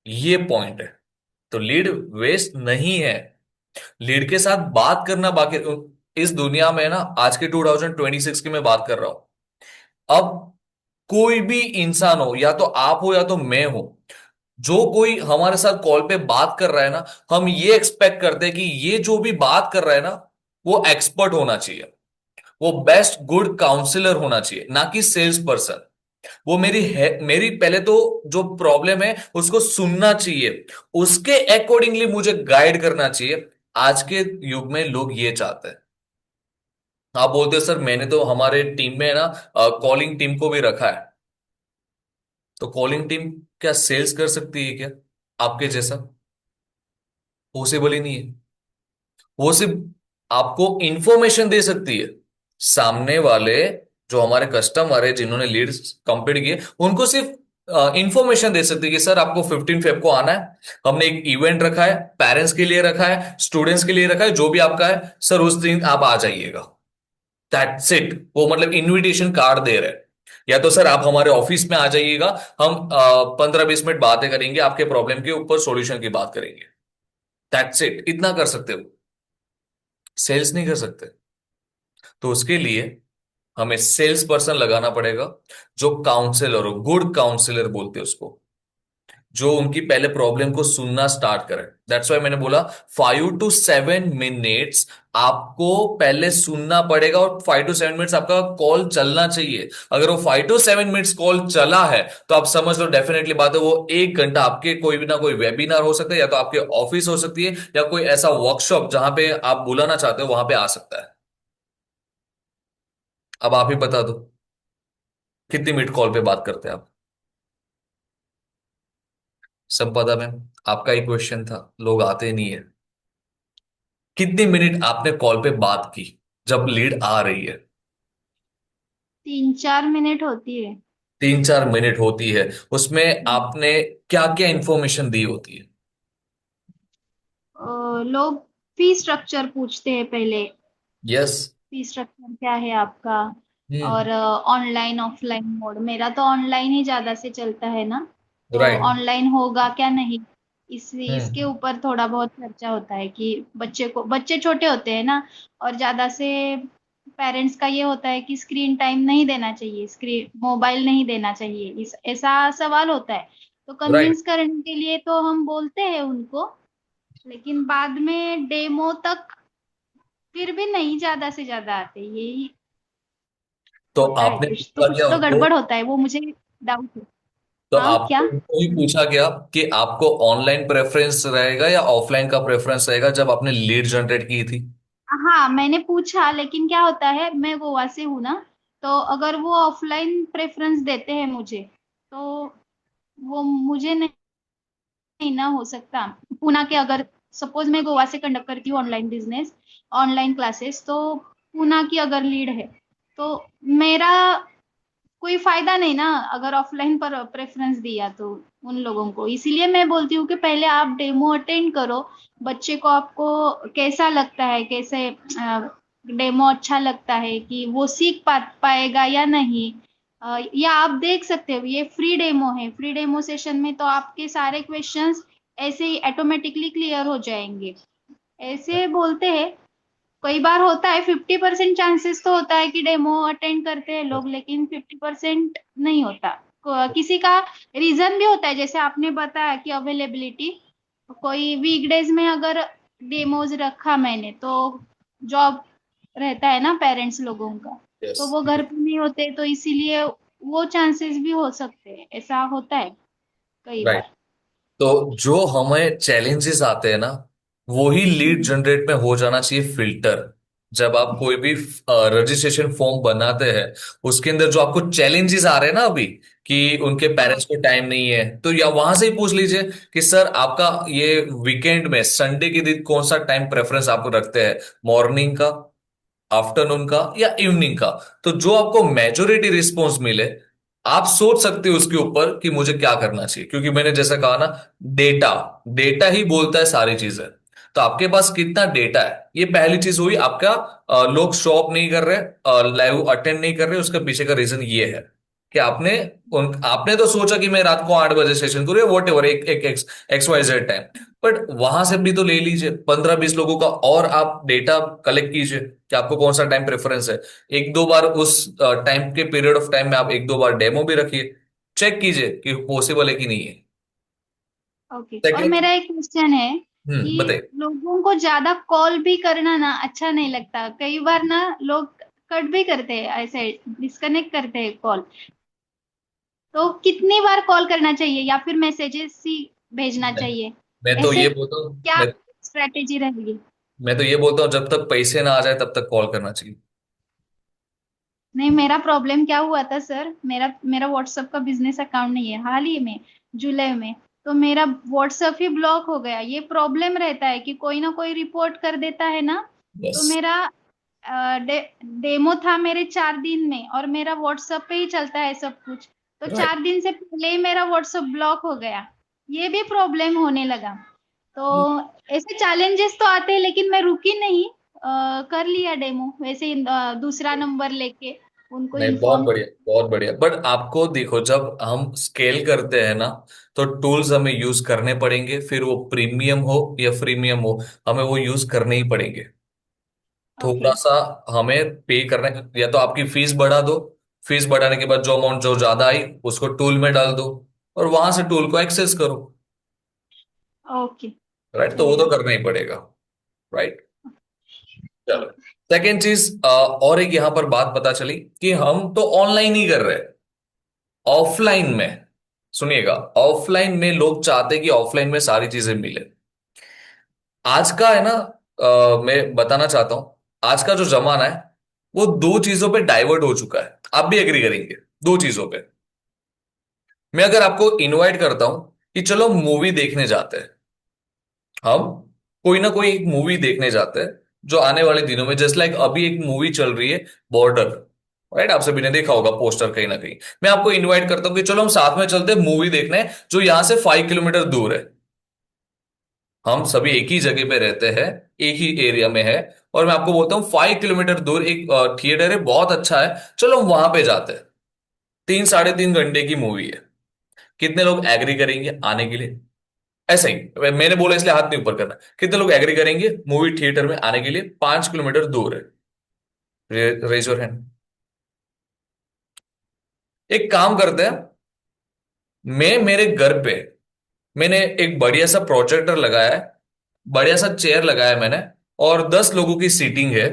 A: ये पॉइंट है। तो लीड वेस्ट नहीं है। लीड के साथ बात करना बाकी, इस दुनिया में ना, आज के 2026 की मैं बात कर रहा हूं। अब कोई भी इंसान हो, या तो आप हो या तो मैं हो, जो कोई हमारे साथ कॉल पे बात कर रहा है ना, हम ये एक्सपेक्ट करते हैं कि ये जो भी बात कर रहा है ना, वो एक्सपर्ट होना चाहिए, वो बेस्ट गुड काउंसलर होना चाहिए, ना कि सेल्स पर्सन। वो मेरी पहले तो जो प्रॉब्लम है उसको सुनना चाहिए, उसके अकॉर्डिंगली मुझे गाइड करना चाहिए। आज के युग में लोग ये चाहते हैं। आप बोलते हो सर मैंने तो हमारे टीम में ना कॉलिंग टीम को भी रखा है। तो कॉलिंग टीम क्या सेल्स कर सकती है क्या आपके जैसा? पॉसिबल ही नहीं है। वो सिर्फ आपको इंफॉर्मेशन दे सकती है। सामने वाले जो हमारे कस्टमर है, जिन्होंने लीड्स कंप्लीट किए, उनको सिर्फ इंफॉर्मेशन दे सकती है कि सर आपको 15 फेब को आना है। हमने एक इवेंट रखा है, पेरेंट्स के लिए रखा है, स्टूडेंट्स के लिए रखा है, जो भी आपका है सर, उस दिन आप आ जाइएगा। That's it. वो मतलब इनविटेशन कार्ड दे रहे हैं। या तो सर आप हमारे ऑफिस में आ जाइएगा, हम 15-20 मिनट बातें करेंगे, आपके प्रॉब्लम के ऊपर सॉल्यूशन की बात करेंगे। That's it. इतना कर सकते हो, सेल्स नहीं कर सकते। तो उसके लिए हमें सेल्स पर्सन लगाना पड़ेगा, जो काउंसलर हो, गुड काउंसलर बोलते हैं उसको, जो उनकी पहले प्रॉब्लम को सुनना स्टार्ट करे। दैट्स वाई मैंने बोला 5 to 7 मिनट्स आपको पहले सुनना पड़ेगा, और 5 to 7 मिनट्स आपका कॉल चलना चाहिए। अगर वो 5 to 7 मिनट्स कॉल चला है, तो आप समझ लो डेफिनेटली बात है, वो 1 घंटा आपके कोई भी ना कोई वेबिनार हो सकता है, या तो आपके ऑफिस हो सकती है, या कोई ऐसा वर्कशॉप जहां पे आप बुलाना चाहते हो वहां पे आ सकता है। अब आप ही बता दो, कितनी मिनट कॉल पे बात करते हैं आप? संपदा मैम, आपका ही क्वेश्चन था, लोग आते नहीं है। कितनी मिनट आपने कॉल पे बात की जब लीड आ रही है?
B: 3-4 मिनट होती है।
A: 3-4 मिनट होती है। उसमें आपने क्या क्या इंफॉर्मेशन दी होती है?
B: लोग फी स्ट्रक्चर पूछते हैं पहले।
A: यस।
B: फी स्ट्रक्चर क्या है आपका?
A: हम्म।
B: और ऑनलाइन ऑफलाइन मोड, मेरा तो ऑनलाइन ही ज्यादा से चलता है ना, तो
A: राइट।
B: ऑनलाइन होगा क्या नहीं, इसके
A: हम्म।
B: ऊपर थोड़ा बहुत चर्चा होता है कि बच्चे छोटे होते हैं ना, और ज्यादा से पेरेंट्स का ये होता है कि स्क्रीन टाइम नहीं देना चाहिए, स्क्रीन मोबाइल नहीं देना चाहिए, इस ऐसा सवाल होता है। तो
A: राइट।
B: कन्विंस करने के लिए तो हम बोलते हैं उनको, लेकिन बाद में डेमो तक फिर भी नहीं ज्यादा से ज्यादा आते, यही
A: तो
B: होता है।
A: आपने
B: तो
A: पूछा
B: कुछ
A: क्या
B: तो
A: उनको?
B: गड़बड़ होता है, वो मुझे डाउट है।
A: तो
B: हाँ क्या?
A: आपको उनको ही पूछा गया कि आपको ऑनलाइन प्रेफरेंस रहेगा या ऑफलाइन का प्रेफरेंस रहेगा, जब आपने लीड जनरेट की थी?
B: हाँ मैंने पूछा, लेकिन क्या होता है, मैं गोवा से हूँ ना, तो अगर वो ऑफलाइन प्रेफरेंस देते हैं मुझे, तो वो मुझे नहीं ना हो सकता। पूना के, अगर सपोज मैं गोवा से कंडक्ट करती हूँ ऑनलाइन बिजनेस, ऑनलाइन क्लासेस, तो पूना की अगर लीड है, तो मेरा कोई फायदा नहीं ना, अगर ऑफलाइन पर प्रेफरेंस दिया तो उन लोगों को। इसीलिए मैं बोलती हूँ कि पहले आप डेमो अटेंड करो, बच्चे को आपको कैसा लगता है, कैसे डेमो अच्छा लगता है, कि वो सीख पाएगा या नहीं। या आप देख सकते हो, ये फ्री डेमो है, फ्री डेमो सेशन में तो आपके सारे क्वेश्चंस ऐसे ही ऑटोमेटिकली क्लियर हो जाएंगे। ऐसे बोलते हैं, कई बार होता है 50% चांसेस तो होता है कि डेमो अटेंड करते हैं लोग, लेकिन 50% नहीं होता। किसी का रीजन भी होता है, जैसे आपने बताया कि अवेलेबिलिटी, कोई वीकडेज में अगर डेमोज रखा मैंने, तो जॉब रहता है ना पेरेंट्स लोगों का,
A: यस।
B: तो वो घर पे नहीं होते, तो इसीलिए वो चांसेस भी हो सकते हैं, ऐसा होता है कई
A: राइट।
B: बार।
A: तो जो हमें चैलेंजेस आते हैं ना, वो ही लीड
B: हम्म।
A: जनरेट में हो जाना चाहिए फिल्टर। जब आप कोई भी रजिस्ट्रेशन फॉर्म बनाते हैं, उसके अंदर जो आपको चैलेंजेस आ रहे हैं ना अभी, कि उनके
B: हाँ।
A: पेरेंट्स को टाइम नहीं है, तो या वहां से ही पूछ लीजिए कि सर आपका ये वीकेंड में संडे के दिन कौन सा टाइम प्रेफरेंस आपको रखते हैं, मॉर्निंग का, आफ्टरनून का, या इवनिंग का? तो जो आपको मेजोरिटी रिस्पॉन्स मिले, आप सोच सकते हो उसके ऊपर कि मुझे क्या करना चाहिए, क्योंकि मैंने जैसा कहा ना, डेटा डेटा ही बोलता है सारी चीजें। तो आपके पास कितना डेटा है, ये पहली चीज हुई आपका। लोग शॉप नहीं कर रहे, लाइव अटेंड नहीं कर रहे, उसके पीछे का रीजन ये है कि आपने तो सोचा कि मैं रात को 8 बजे सेशन करूँ, वॉट एवर, एक एक X Y Z time. But वहां से भी तो ले लीजिए 15-20 लोगों का, और आप डेटा कलेक्ट कीजिए कि आपको कौन सा टाइम प्रेफरेंस है। एक दो बार उस टाइम के पीरियड ऑफ टाइम में आप एक दो बार डेमो भी रखिए, चेक कीजिए कि पॉसिबल है कि नहीं है।
B: ओके, और
A: सेकेंड।
B: मेरा एक क्वेश्चन है कि
A: बताइए।
B: लोगों को ज्यादा कॉल भी करना ना अच्छा नहीं लगता, कई बार ना लोग कट भी करते हैं, ऐसे डिस्कनेक्ट करते हैं कॉल। तो कितनी बार कॉल करना चाहिए या फिर मैसेजेस ही भेजना
A: मैं
B: चाहिए?
A: मैं तो
B: ऐसे
A: ये बोलता हूँ
B: क्या स्ट्रेटेजी रहेगी?
A: मैं तो ये बोलता हूँ जब तक पैसे ना आ जाए तब तक कॉल करना चाहिए।
B: नहीं, मेरा प्रॉब्लम क्या हुआ था सर, मेरा मेरा व्हाट्सएप का बिजनेस अकाउंट नहीं है, हाल ही में जुलाई में। तो मेरा व्हाट्सएप ही ब्लॉक हो गया। ये प्रॉब्लम रहता है कि कोई ना कोई रिपोर्ट कर देता है ना।
A: बस।
B: तो मेरा डेमो था मेरे 4 दिन में, और मेरा व्हाट्सएप पे ही चलता है सब कुछ। तो
A: राइट।
B: 4 दिन से पहले ही मेरा व्हाट्सएप ब्लॉक हो गया। ये भी प्रॉब्लम होने लगा। तो ऐसे चैलेंजेस तो आते हैं, लेकिन मैं रुकी नहीं। कर लिया डेमो वैसे ही, दूसरा नंबर लेके उनको
A: नहीं, बहुत
B: इन्फॉर्म।
A: बढ़िया, बहुत बढ़िया। बट आपको देखो, जब हम स्केल करते हैं ना, तो टूल्स हमें यूज करने पड़ेंगे, फिर वो प्रीमियम हो या फ्रीमियम हो, हमें वो यूज करने ही पड़ेंगे।
B: ओके।
A: थोड़ा सा हमें पे करना या तो आपकी फीस बढ़ा दो, फीस बढ़ाने के बाद जो अमाउंट जो ज्यादा आई उसको टूल में डाल दो, और वहां से टूल को एक्सेस करो।
B: ओके,
A: राइट, तो वो तो
B: चलेगा।
A: करना ही पड़ेगा। राइट। चलो। सेकेंड चीज, और एक यहां पर बात पता चली कि हम तो ऑनलाइन ही कर रहे हैं, ऑफलाइन में, सुनिएगा, ऑफलाइन में लोग चाहते हैं कि ऑफलाइन में सारी चीजें मिले। आज का है ना, मैं बताना चाहता हूं, आज का जो जमाना है वो दो चीजों पे डाइवर्ट हो चुका है, आप भी एग्री करेंगे। दो चीजों पे। मैं अगर आपको इनवाइट करता हूं कि चलो मूवी देखने जाते हैं, हम कोई ना कोई एक मूवी देखने जाते हैं जो आने वाले दिनों में, जस्ट लाइक अभी एक मूवी चल रही है, बॉर्डर। राइट, आप सभी ने देखा होगा पोस्टर कहीं ना कहीं। मैं आपको इनवाइट करता हूं कि चलो हम साथ में चलते हैं मूवी देखने, जो यहां से 5 किलोमीटर दूर है। हम सभी एक ही जगह पे रहते हैं, एक ही एरिया में है, और मैं आपको बोलता हूँ 5 किलोमीटर दूर एक थिएटर है, बहुत अच्छा है, चलो हम वहां पे जाते हैं। 3-3.5 घंटे की मूवी है। कितने लोग एग्री करेंगे आने के लिए? ऐसा ही, मैंने बोला इसलिए हाथ नहीं ऊपर करना। कितने लोग एग्री करेंगे मूवी थिएटर में आने के लिए? 5 किलोमीटर दूर है। Raise your hand. एक काम करते हैं, मैं मेरे घर पे, मैंने एक बढ़िया सा प्रोजेक्टर लगाया है, बढ़िया सा चेयर लगाया है मैंने, और 10 लोगों की सीटिंग है,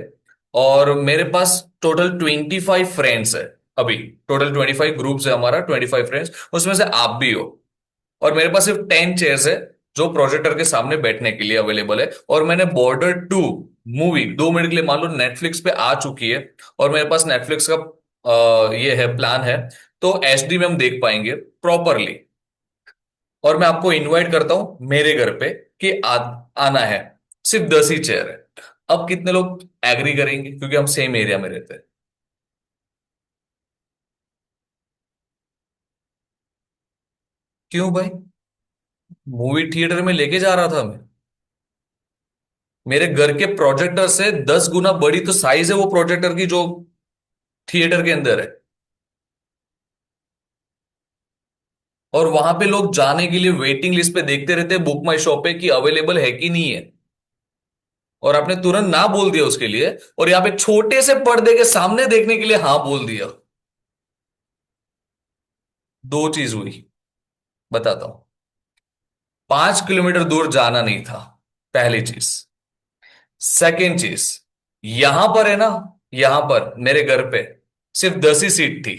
A: और मेरे पास टोटल 25 फ्रेंड्स है। अभी टोटल 25 ग्रुप्स है हमारा, 25 फ्रेंड्स, उसमें से आप भी हो। और मेरे पास सिर्फ 10 चेयर्स है जो प्रोजेक्टर के सामने बैठने के लिए अवेलेबल है। और मैंने बॉर्डर 2 मूवी 2 मिनट के लिए, मान लो नेटफ्लिक्स पे आ चुकी है, और मेरे पास नेटफ्लिक्स का ये है, प्लान है, तो एचडी में हम देख पाएंगे प्रॉपरली। और मैं आपको इनवाइट करता हूं मेरे घर पे कि आना है। सिर्फ 10 ही चेयर है। अब कितने लोग एग्री करेंगे, क्योंकि हम सेम एरिया में रहते हैं? क्यों भाई? मूवी थिएटर में लेके जा रहा था मैं, मेरे घर के प्रोजेक्टर से 10 गुना बड़ी तो साइज है वो प्रोजेक्टर की, जो थिएटर के अंदर है। और वहां पे लोग जाने के लिए वेटिंग लिस्ट पे देखते रहते हैं, बुक माई शो पे, कि अवेलेबल है कि नहीं है। और आपने तुरंत ना बोल दिया उसके लिए, और यहाँ पे छोटे से पर्दे के सामने देखने के लिए हाँ बोल दिया। दो चीज हुई, बताता हूं। 5 किलोमीटर दूर जाना नहीं था, पहली चीज। सेकेंड चीज, यहां पर है ना, यहां पर मेरे घर पे सिर्फ 10 ही सीट थी।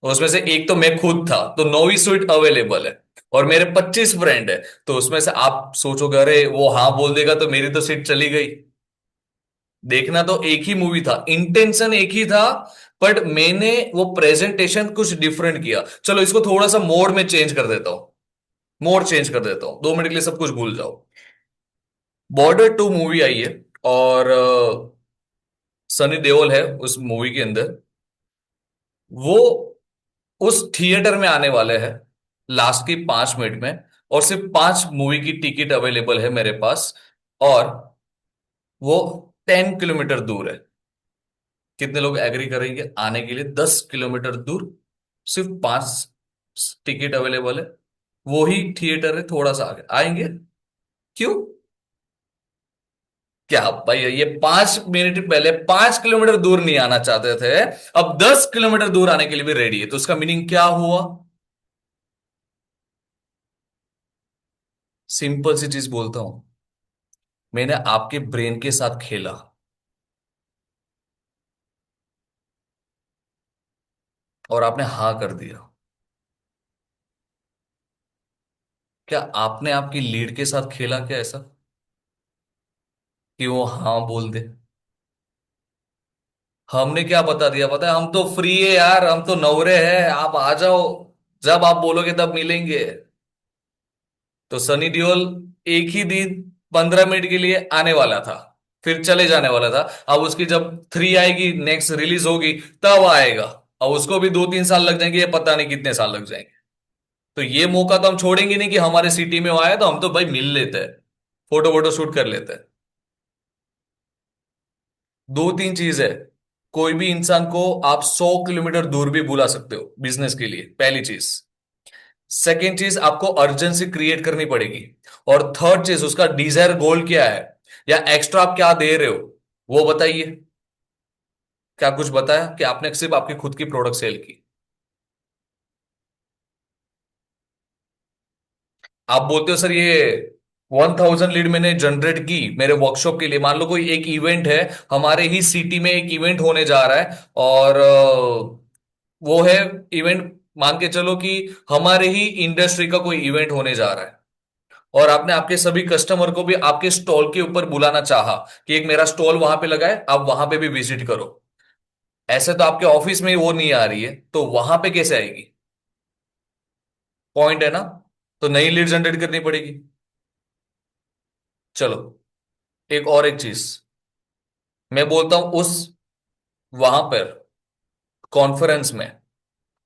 A: उसमें से एक तो मैं खुद था, तो 9 ही सीट अवेलेबल है। और मेरे 25 फ्रेंड है, तो उसमें से आप सोचोगे अरे वो हाँ बोल देगा तो मेरी तो सीट चली गई। देखना तो एक ही मूवी था, इंटेंशन एक ही था, बट मैंने वो प्रेजेंटेशन कुछ डिफरेंट किया। चलो इसको थोड़ा सा मोड में चेंज कर देता हूं, मोड चेंज कर देता हूं, 2 मिनट के लिए सब कुछ भूल जाओ। बॉर्डर 2 मूवी आई है, और सनी देओल है उस मूवी के अंदर। वो उस थिएटर में आने वाले हैं लास्ट की 5 मिनट में, और सिर्फ 5 मूवी की टिकट अवेलेबल है मेरे पास। और वो 10 किलोमीटर दूर है। कितने लोग एग्री करेंगे आने के लिए 10 किलोमीटर दूर? सिर्फ 5 टिकट अवेलेबल है, वो ही थिएटर है थोड़ा सा आगे, आएंगे? क्यों? क्या भाई, ये 5 मिनट पहले 5 किलोमीटर दूर नहीं आना चाहते थे, अब 10 किलोमीटर दूर आने के लिए भी रेडी है, तो उसका मीनिंग क्या हुआ? सिंपल सी चीज बोलता हूं, मैंने आपके ब्रेन के साथ खेला और आपने हाँ कर दिया। क्या आपने आपकी लीड के साथ खेला क्या ऐसा कि वो हाँ बोल दे? हमने क्या बता दिया पता है? हम तो फ्री है यार, हम तो नवरे हैं, आप आ जाओ, जब आप बोलोगे तब मिलेंगे। तो सनी देओल एक ही दिन 15 मिनट के लिए आने वाला था, फिर चले जाने वाला था। अब उसकी जब 3 आएगी, नेक्स्ट रिलीज होगी, तब आएगा। अब उसको भी 2-3 साल लग जाएंगे, ये पता नहीं कितने साल लग जाएंगे। तो ये मौका तो हम छोड़ेंगे नहीं कि हमारे सिटी में वो आया तो हम तो भाई मिल लेते हैं, फोटो वोटो शूट कर लेते हैं। 2-3 चीज है, कोई भी इंसान को आप 100 किलोमीटर दूर भी बुला सकते हो बिजनेस के लिए, पहली चीज। सेकेंड चीज, आपको अर्जेंसी क्रिएट करनी पड़ेगी। और थर्ड चीज, उसका डिजायर गोल क्या है, या एक्स्ट्रा आप क्या दे रहे हो, वो बताइए। क्या कुछ बताया कि आपने सिर्फ आपकी खुद की प्रोडक्ट सेल की? आप बोलते हो सर ये 1000 लीड मैंने जनरेट की मेरे वर्कशॉप के लिए। मान लो कोई एक इवेंट है, हमारे ही सिटी में एक इवेंट होने जा रहा है, और वो है इवेंट, मान के चलो कि हमारे ही इंडस्ट्री का कोई इवेंट होने जा रहा है, और आपने आपके सभी कस्टमर को भी आपके स्टॉल के ऊपर बुलाना चाहा कि एक मेरा स्टॉल वहां पे लगा है, आप वहां पे भी विजिट करो। ऐसे तो आपके ऑफिस में वो नहीं आ रही है, तो वहां पे कैसे आएगी? पॉइंट है ना? तो नई लीड जनरेट करनी पड़ेगी। चलो, एक और एक चीज मैं बोलता हूं, उस वहां पर कॉन्फ्रेंस में,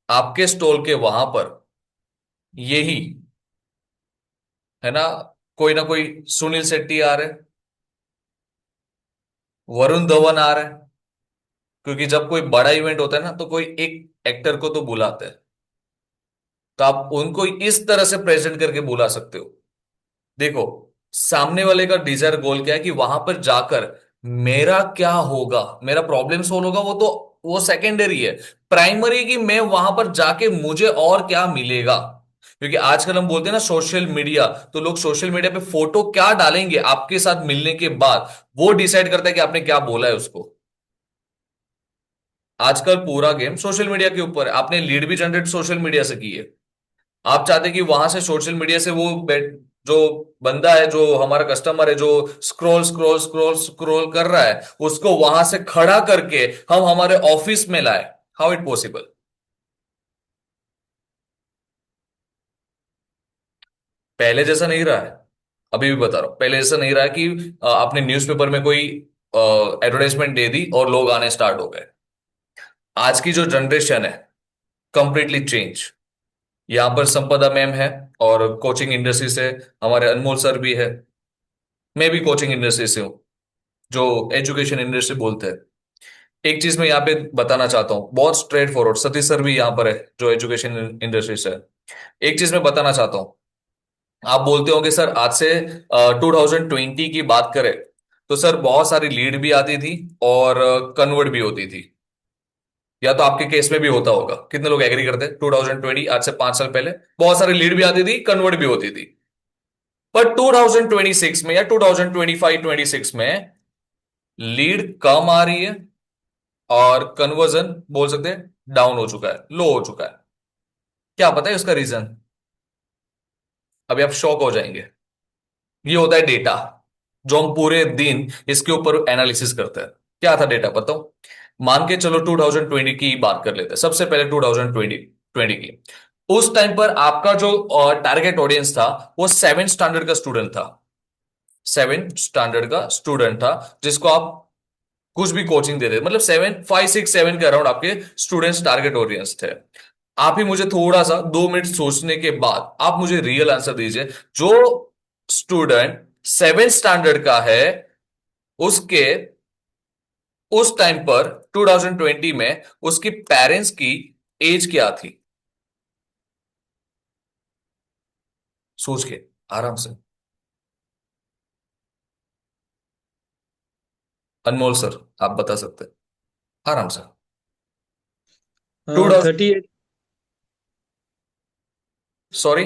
A: आपके स्टॉल के वहां पर, यही है ना कोई सुनील शेट्टी आ रहे हैं, वरुण धवन आ रहे हैं, क्योंकि जब कोई बड़ा इवेंट होता है ना, तो कोई एक एक्टर को तो बुलाते हैं। तो आप उनको इस तरह से प्रेजेंट करके बुला सकते हो। देखो, सामने वाले का डिजायर गोल क्या है कि वहां पर जाकर मेरा क्या होगा, मेरा प्रॉब्लम सोल्व होगा, वो तो वो सेकेंडरी है। प्राइमरी कि मैं वहां पर जाके मुझे और क्या मिलेगा। क्योंकि आजकल हम बोलते हैं ना सोशल मीडिया, तो लोग सोशल मीडिया पे फोटो क्या डालेंगे आपके साथ मिलने के बाद, वो डिसाइड करता है कि आपने क्या बोला है उसको। आजकल पूरा गेम सोशल मीडिया के ऊपर है। आपने लीड भी जनरेट सोशल मीडिया से की है। आप चाहते कि वहां से सोशल मीडिया से वो जो बंदा है, जो हमारा कस्टमर है, जो स्क्रॉल स्क्रॉल स्क्रॉल स्क्रॉल कर रहा है, उसको वहां से खड़ा करके हम हमारे ऑफिस में लाए? How it possible? पहले जैसा नहीं रहा है। अभी भी बता रहा हूं, पहले जैसा नहीं रहा है कि आपने न्यूज़पेपर में कोई एडवर्टाइजमेंट दे दी और लोग आने स्टार्ट हो गए। आज की जो जनरेशन है, कंप्लीटली चेंज। यहां पर संपदा मैम है, और कोचिंग इंडस्ट्री से हमारे अनमोल सर भी है। मैं भी कोचिंग इंडस्ट्री से हूँ, जो एजुकेशन इंडस्ट्री बोलते हैं। एक चीज मैं यहाँ पे बताना चाहता हूँ, बहुत स्ट्रेट फॉरवर्ड, सतीश सर भी यहाँ पर है जो एजुकेशन इंडस्ट्री से है। एक चीज मैं बताना चाहता हूँ, आप बोलते होंगे सर आज से 2020 की बात करें, तो सर बहुत सारी लीड भी आती थी और कन्वर्ट भी होती थी। या तो आपके केस में भी होता होगा, कितने लोग एग्री करते हैं? 2020, आज से 5 साल पहले बहुत सारी लीड भी आती थी, कन्वर्ट भी होती थी। पर 2026 में या 2025 26 में लीड कम आ रही है, और कन्वर्जन बोल सकते हैं डाउन हो चुका है, लो हो चुका है। क्या पता है उसका रीजन? अभी आप शॉक हो जाएंगे। ये होता है डेटा, जो हम पूरे दिन इसके ऊपर एनालिसिस करते हैं। क्या था डेटा बताओ? मान के चलो 2020 की बात कर लेते हैं, सबसे पहले 2020 की। उस टाइम पर आपका जो टारगेट ऑडियंस था, वो 7 स्टैंडर्ड का स्टूडेंट था। 7 स्टैंडर्ड का स्टूडेंट था, जिसको आप कुछ भी कोचिंग दे रहे, मतलब 7, 5, 6, 7 के अराउंड आपके स्टूडेंट्स टारगेट ऑडियंस थे। आप ही मुझे थोड़ा सा 2 मिनट सोचने के बाद आप मुझे रियल आंसर दीजिए, जो स्टूडेंट सेवेंथ स्टैंडर्ड का है, उसके उस टाइम पर 2020 में उसकी पेरेंट्स की एज क्या थी? सोच के, आराम से। अनमोल सर, आप बता सकते हैं आराम से। 2000,
C: 38।
A: सॉरी,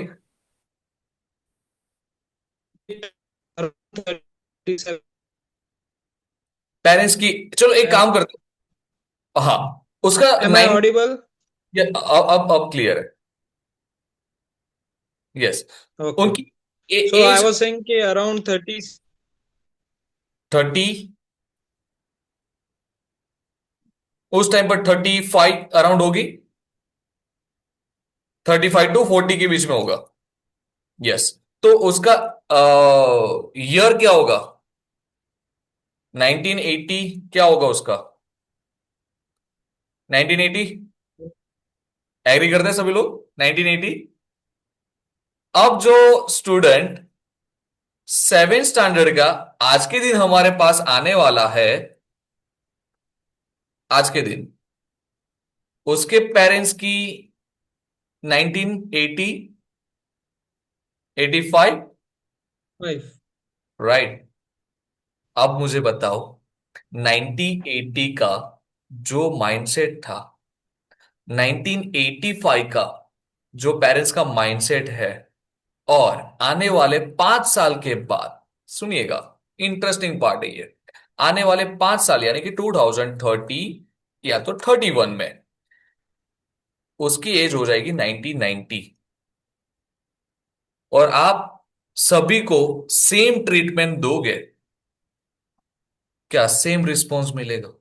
C: 37।
A: पेरेंट्स की, चलो एक काम करते हैं, हाँ, उसका
C: एम आई
A: 9,
C: ऑडिबल?
A: अब क्लियर है। Yes,
C: okay.
A: उनकी
C: सो आई
A: एज
C: वाज सेइंग कि अराउंड 30।
A: 30, उस टाइम पर 35 अराउंड होगी, 35 to 40 के बीच में होगा। यस, तो उसका ईयर क्या होगा? 1980 क्या होगा उसका? 1980, एग्री करते हैं सभी लोग? 1980। अब जो स्टूडेंट सेवेंथ स्टैंडर्ड का आज के दिन हमारे पास आने वाला है, आज के दिन उसके पेरेंट्स की 1980, 85,
C: 5।
A: राइट। अब मुझे बताओ, 1980 का जो माइंडसेट था, 1985 का जो पेरेंट्स का माइंडसेट है, और आने वाले 5 साल के बाद, सुनिएगा, इंटरेस्टिंग पार्ट है ये, आने वाले 5 साल यानी कि 2030 या तो 31 में उसकी एज हो जाएगी 1990, और आप सभी को सेम ट्रीटमेंट दोगे, क्या सेम रिस्पॉन्स मिलेगा?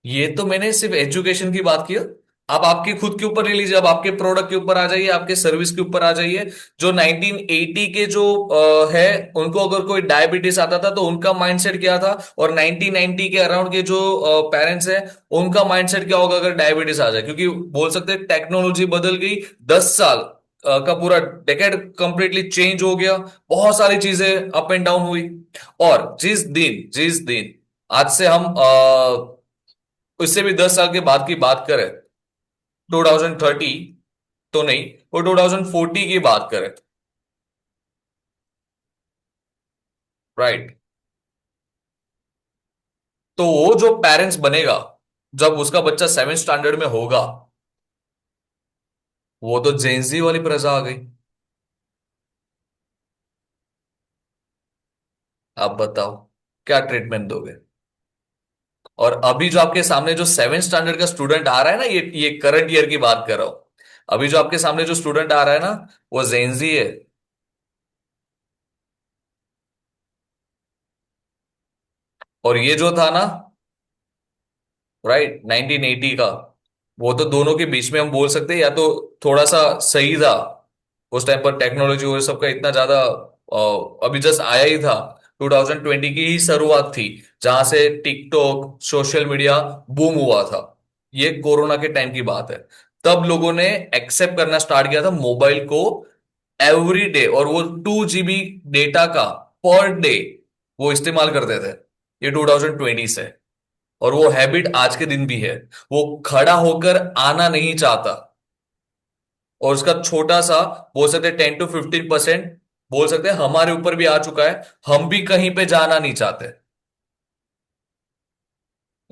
A: ये तो मैंने सिर्फ एजुकेशन की बात की। अब आपके खुद के ऊपर ले लीजिए, अब आपके प्रोडक्ट के ऊपर आ जाइए, आपके सर्विस के ऊपर आ जाइए। जो 1980 के जो है, उनको अगर कोई डायबिटीज आता था तो उनका माइंडसेट क्या था, और 1990 के अराउंड के जो पेरेंट्स हैं, उनका माइंडसेट क्या होगा अगर डायबिटीज आ जाए? क्योंकि बोल सकते हैं टेक्नोलॉजी बदल गई, 10 साल का पूरा डेकेड कंप्लीटली चेंज हो गया, बहुत सारी चीजें अप एंड डाउन हुई। और जिस दिन आज से हम उससे भी 10 साल के बाद की बात करें, 2030 तो नहीं, वो 2040 की बात करें, राइट, तो वो जो पेरेंट्स बनेगा जब उसका बच्चा सेवेंथ स्टैंडर्ड में होगा, वो तो जेंजी वाली प्रजा आ गई। आप बताओ, क्या ट्रीटमेंट दोगे? और अभी जो आपके सामने जो सेवेंथ स्टैंडर्ड का स्टूडेंट आ रहा है ना, ये करंट ईयर की बात कर रहा हूं, अभी जो आपके सामने जो स्टूडेंट आ रहा है ना, वो जेंजी है। और ये जो था ना, राइट, 1980 का, वो तो दोनों के बीच में हम बोल सकते हैं, या तो थोड़ा सा सही था, उस टाइम पर टेक्नोलॉजी और सबका इतना ज्यादा अभी जस्ट आया ही था, 2020 की ही शुरुआत थी, जहां से टिकटॉक, सोशल मीडिया बूम हुआ था। ये कोरोना के टाइम की बात है। तब लोगों ने एक्सेप्ट करना स्टार्ट किया था मोबाइल को एवरी डे, और वो 2 GB डेटा का पर डे वो इस्तेमाल करते थे। ये 2020 से, और वो हैबिट आज के दिन भी है। वो खड़ा होकर आना नहीं चाहता, और उसका छोटा सा, बोल सकते 10 to 15% बोल सकते हैं हमारे ऊपर भी आ चुका है। हम भी कहीं पे जाना नहीं चाहते।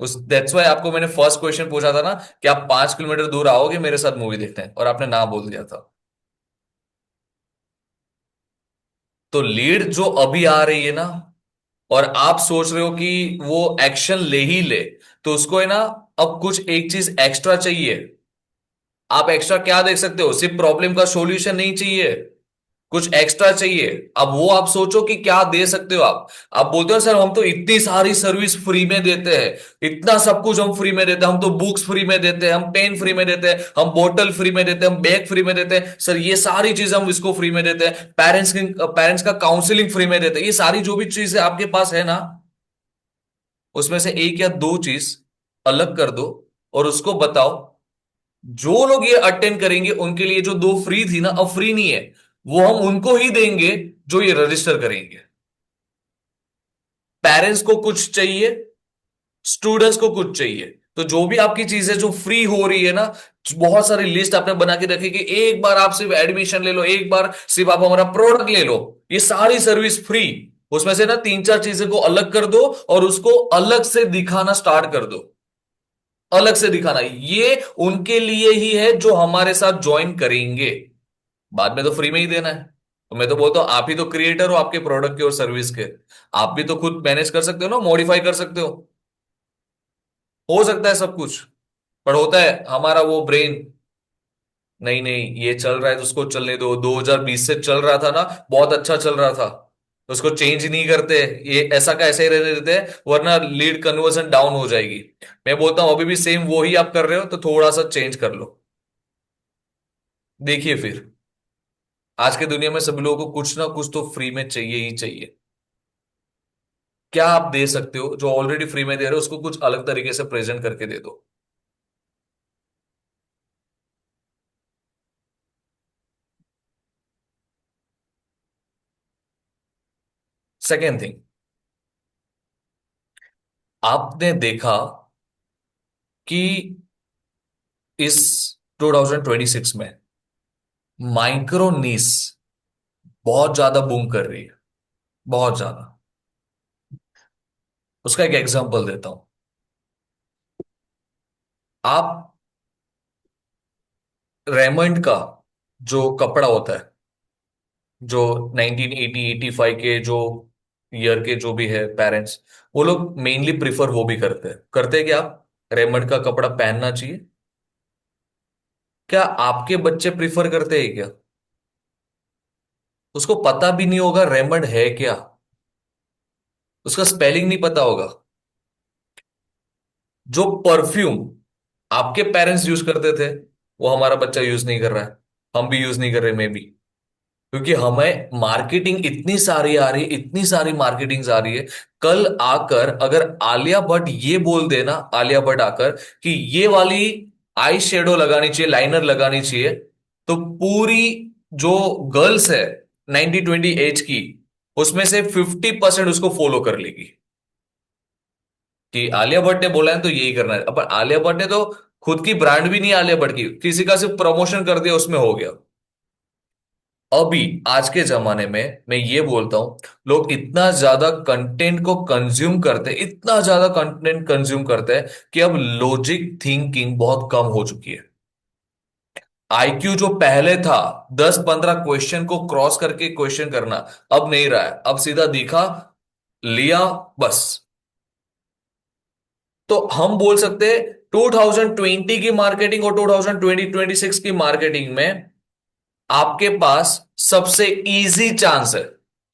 A: उस दैट्स वाई आपको मैंने फर्स्ट क्वेश्चन पूछा था ना, कि आप 5 किलोमीटर दूर आओगे मेरे साथ मूवी देखने, और आपने ना बोल दिया था। तो लीड जो अभी आ रही है ना, और आप सोच रहे हो कि वो एक्शन ले ही ले, तो उसको है ना, अब कुछ एक चीज एक्स्ट्रा चाहिए। आप एक्स्ट्रा क्या देख सकते हो? सिर्फ प्रॉब्लम का सॉल्यूशन नहीं चाहिए, कुछ एक्स्ट्रा चाहिए। अब वो आप सोचो कि क्या दे सकते हो आप बोलते हो सर हम तो इतनी सारी सर्विस फ्री में देते हैं, इतना सब कुछ हम फ्री में देते हैं, हम तो बुक्स फ्री में देते हैं, हम पेन फ्री में देते हैं, हम बोतल फ्री में देते हैं, हम बैग फ्री में देते हैं, सर ये सारी चीजें हम इसको फ्री में देते हैं, पेरेंट्स का काउंसलिंग फ्री में देते हैं। ये सारी जो भी चीजें आपके पास है ना, उसमें से एक या दो चीज अलग कर दो, और उसको बताओ, जो लोग ये अटेंड करेंगे उनके लिए जो दो फ्री थी ना, अब फ्री नहीं है, वो हम उनको ही देंगे जो ये रजिस्टर करेंगे। पेरेंट्स को कुछ चाहिए, स्टूडेंट्स को कुछ चाहिए। तो जो भी आपकी चीजें जो फ्री हो रही है ना, बहुत सारी लिस्ट आपने बना के रखी कि एक बार आप सिर्फ एडमिशन ले लो, एक बार सिर्फ आप हमारा प्रोडक्ट ले लो, ये सारी सर्विस फ्री। उसमें से ना तीन चार चीजें को अलग कर दो और उसको अलग से दिखाना स्टार्ट कर दो। अलग से दिखाना ये उनके लिए ही है जो हमारे साथ ज्वाइन करेंगे। बाद में तो फ्री में ही देना है। तो मैं तो बोलता हूं आप ही तो क्रिएटर हो आपके प्रोडक्ट के और सर्विस के। आप भी तो खुद मैनेज कर सकते हो ना, मॉडिफाई कर सकते हो। हो सकता है सब कुछ, पर होता है हमारा वो ब्रेन, नहीं नहीं ये चल रहा है तो उसको चलने दो, 2020 से चल रहा था ना, बहुत अच्छा चल रहा था, तो उसको चेंज नहीं करते, ये ऐसा का ऐसे ही रहने देते हैं, वरना लीड कन्वर्जन डाउन हो जाएगी। मैं बोलता हूं अभी भी सेम वो ही आप कर रहे हो तो थोड़ा सा चेंज कर लो। देखिए फिर आज के दुनिया में सभी लोगों को कुछ ना कुछ तो फ्री में चाहिए ही चाहिए। क्या आप दे सकते हो जो ऑलरेडी फ्री में दे रहे हो, उसको कुछ अलग तरीके से प्रेजेंट करके दे दो। सेकेंड थिंग, आपने देखा कि इस 2026 में माइक्रोनिस बहुत ज्यादा बूम कर रही है, बहुत ज्यादा। उसका एक एग्जांपल देता हूं। आप रेमंड का जो कपड़ा होता है, जो 1980 85 के जो ईयर के जो भी है पेरेंट्स, वो लोग मेनली प्रिफर वो भी करते हैं कि आप रेमंड का कपड़ा पहनना चाहिए। क्या आपके बच्चे प्रिफर करते हैं क्या? उसको पता भी नहीं होगा रेमंड है क्या, उसका स्पेलिंग नहीं पता होगा। जो परफ्यूम आपके पेरेंट्स यूज करते थे वो हमारा बच्चा यूज नहीं कर रहा है, हम भी यूज नहीं कर रहे, मे भी। क्योंकि हमें मार्केटिंग इतनी सारी आ रही है, इतनी सारी मार्केटिंग आ रही है। कल आकर अगर आलिया भट्ट ये बोल देना, आलिया भट्ट आकर कि ये वाली आई शेडो लगानी चाहिए, लाइनर लगानी चाहिए, तो पूरी जो गर्ल्स है 1920 एज की, उसमें से 50% उसको फॉलो कर लेगी कि आलिया भट्ट ने बोला है तो यही करना है। अब आलिया भट्ट ने तो खुद की ब्रांड भी नहीं, आलिया भट्ट की किसी का सिर्फ प्रमोशन कर दिया, उसमें हो गया। अभी आज के जमाने में मैं ये बोलता हूं, लोग इतना ज्यादा कंटेंट को कंज्यूम करते हैं, इतना ज्यादा कंटेंट कंज्यूम करते हैं कि अब लॉजिक थिंकिंग बहुत कम हो चुकी है। आईक्यू जो पहले था 10 15 क्वेश्चन को क्रॉस करके क्वेश्चन करना, अब नहीं रहा है। अब सीधा दिखा, लिया, बस। तो हम बोल सकते हैं 2020 की मार्केटिंग और 2026 की मार्केटिंग में आपके पास सबसे इजी चांस है,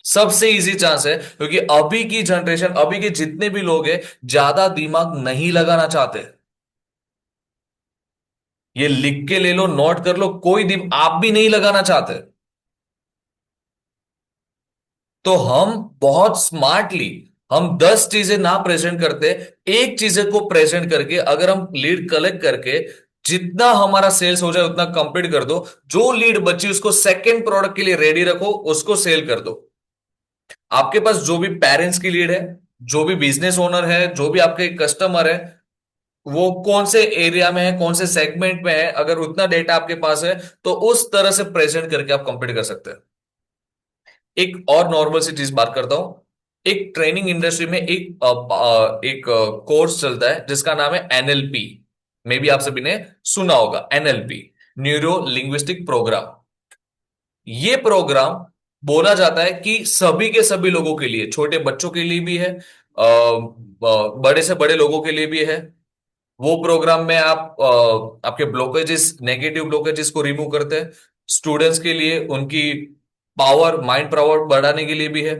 A: सबसे इजी चांस है। क्योंकि अभी की जनरेशन, अभी के जितने भी लोग हैं, ज्यादा दिमाग नहीं लगाना चाहते। ये लिख के ले लो, नोट कर लो, कोई आप भी नहीं लगाना चाहते। तो हम बहुत स्मार्टली, हम 10 चीजें ना प्रेजेंट करते, एक चीजें को प्रेजेंट करके अगर हम लीड कलेक्ट करके जितना हमारा सेल्स हो जाए उतना कंप्लीट कर दो। जो लीड बची उसको सेकंड प्रोडक्ट के लिए रेडी रखो, उसको सेल कर दो। आपके पास जो भी पेरेंट्स की लीड है, जो भी बिजनेस ओनर है, जो भी आपके कस्टमर है, वो कौन से एरिया में है, कौन से सेगमेंट में है, अगर उतना डेटा आपके पास है तो उस तरह से प्रेजेंट करके आप कंप्लीट कर सकते हैं। एक और नॉर्मल सी चीज बात करता हूं। एक ट्रेनिंग इंडस्ट्री में एक कोर्स चलता है जिसका नाम है एनएलपी। मे बी आप सभी ने सुना होगा एनएलपी, न्यूरो लिंग्विस्टिक प्रोग्राम। ये प्रोग्राम बोला जाता है कि सभी के सभी लोगों के लिए, छोटे बच्चों के लिए भी है, बड़े से बड़े लोगों के लिए भी है। वो प्रोग्राम में आप आपके ब्लॉकेजेस, नेगेटिव ब्लॉकेजेस को रिमूव करते हैं। स्टूडेंट्स के लिए उनकी पावर, माइंड पावर बढ़ाने के लिए भी है।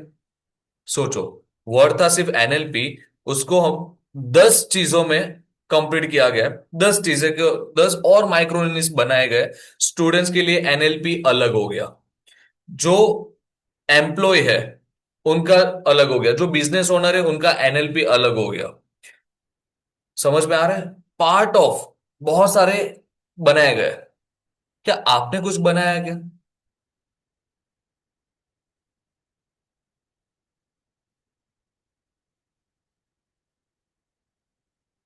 A: सोचो, वर्ड था सिर्फ एनएलपी, उसको हम 10 चीजों में कंप्लीट किया गया। 10 चीजें को 10 और माइक्रो यूनिट्स बनाए गए। स्टूडेंट्स के लिए एनएलपी अलग हो गया, जो एम्प्लॉय है उनका अलग हो गया, जो बिजनेस ओनर है उनका एनएलपी अलग हो गया। समझ में आ रहा है? पार्ट ऑफ बहुत सारे बनाए गए। क्या आपने कुछ बनाया है क्या?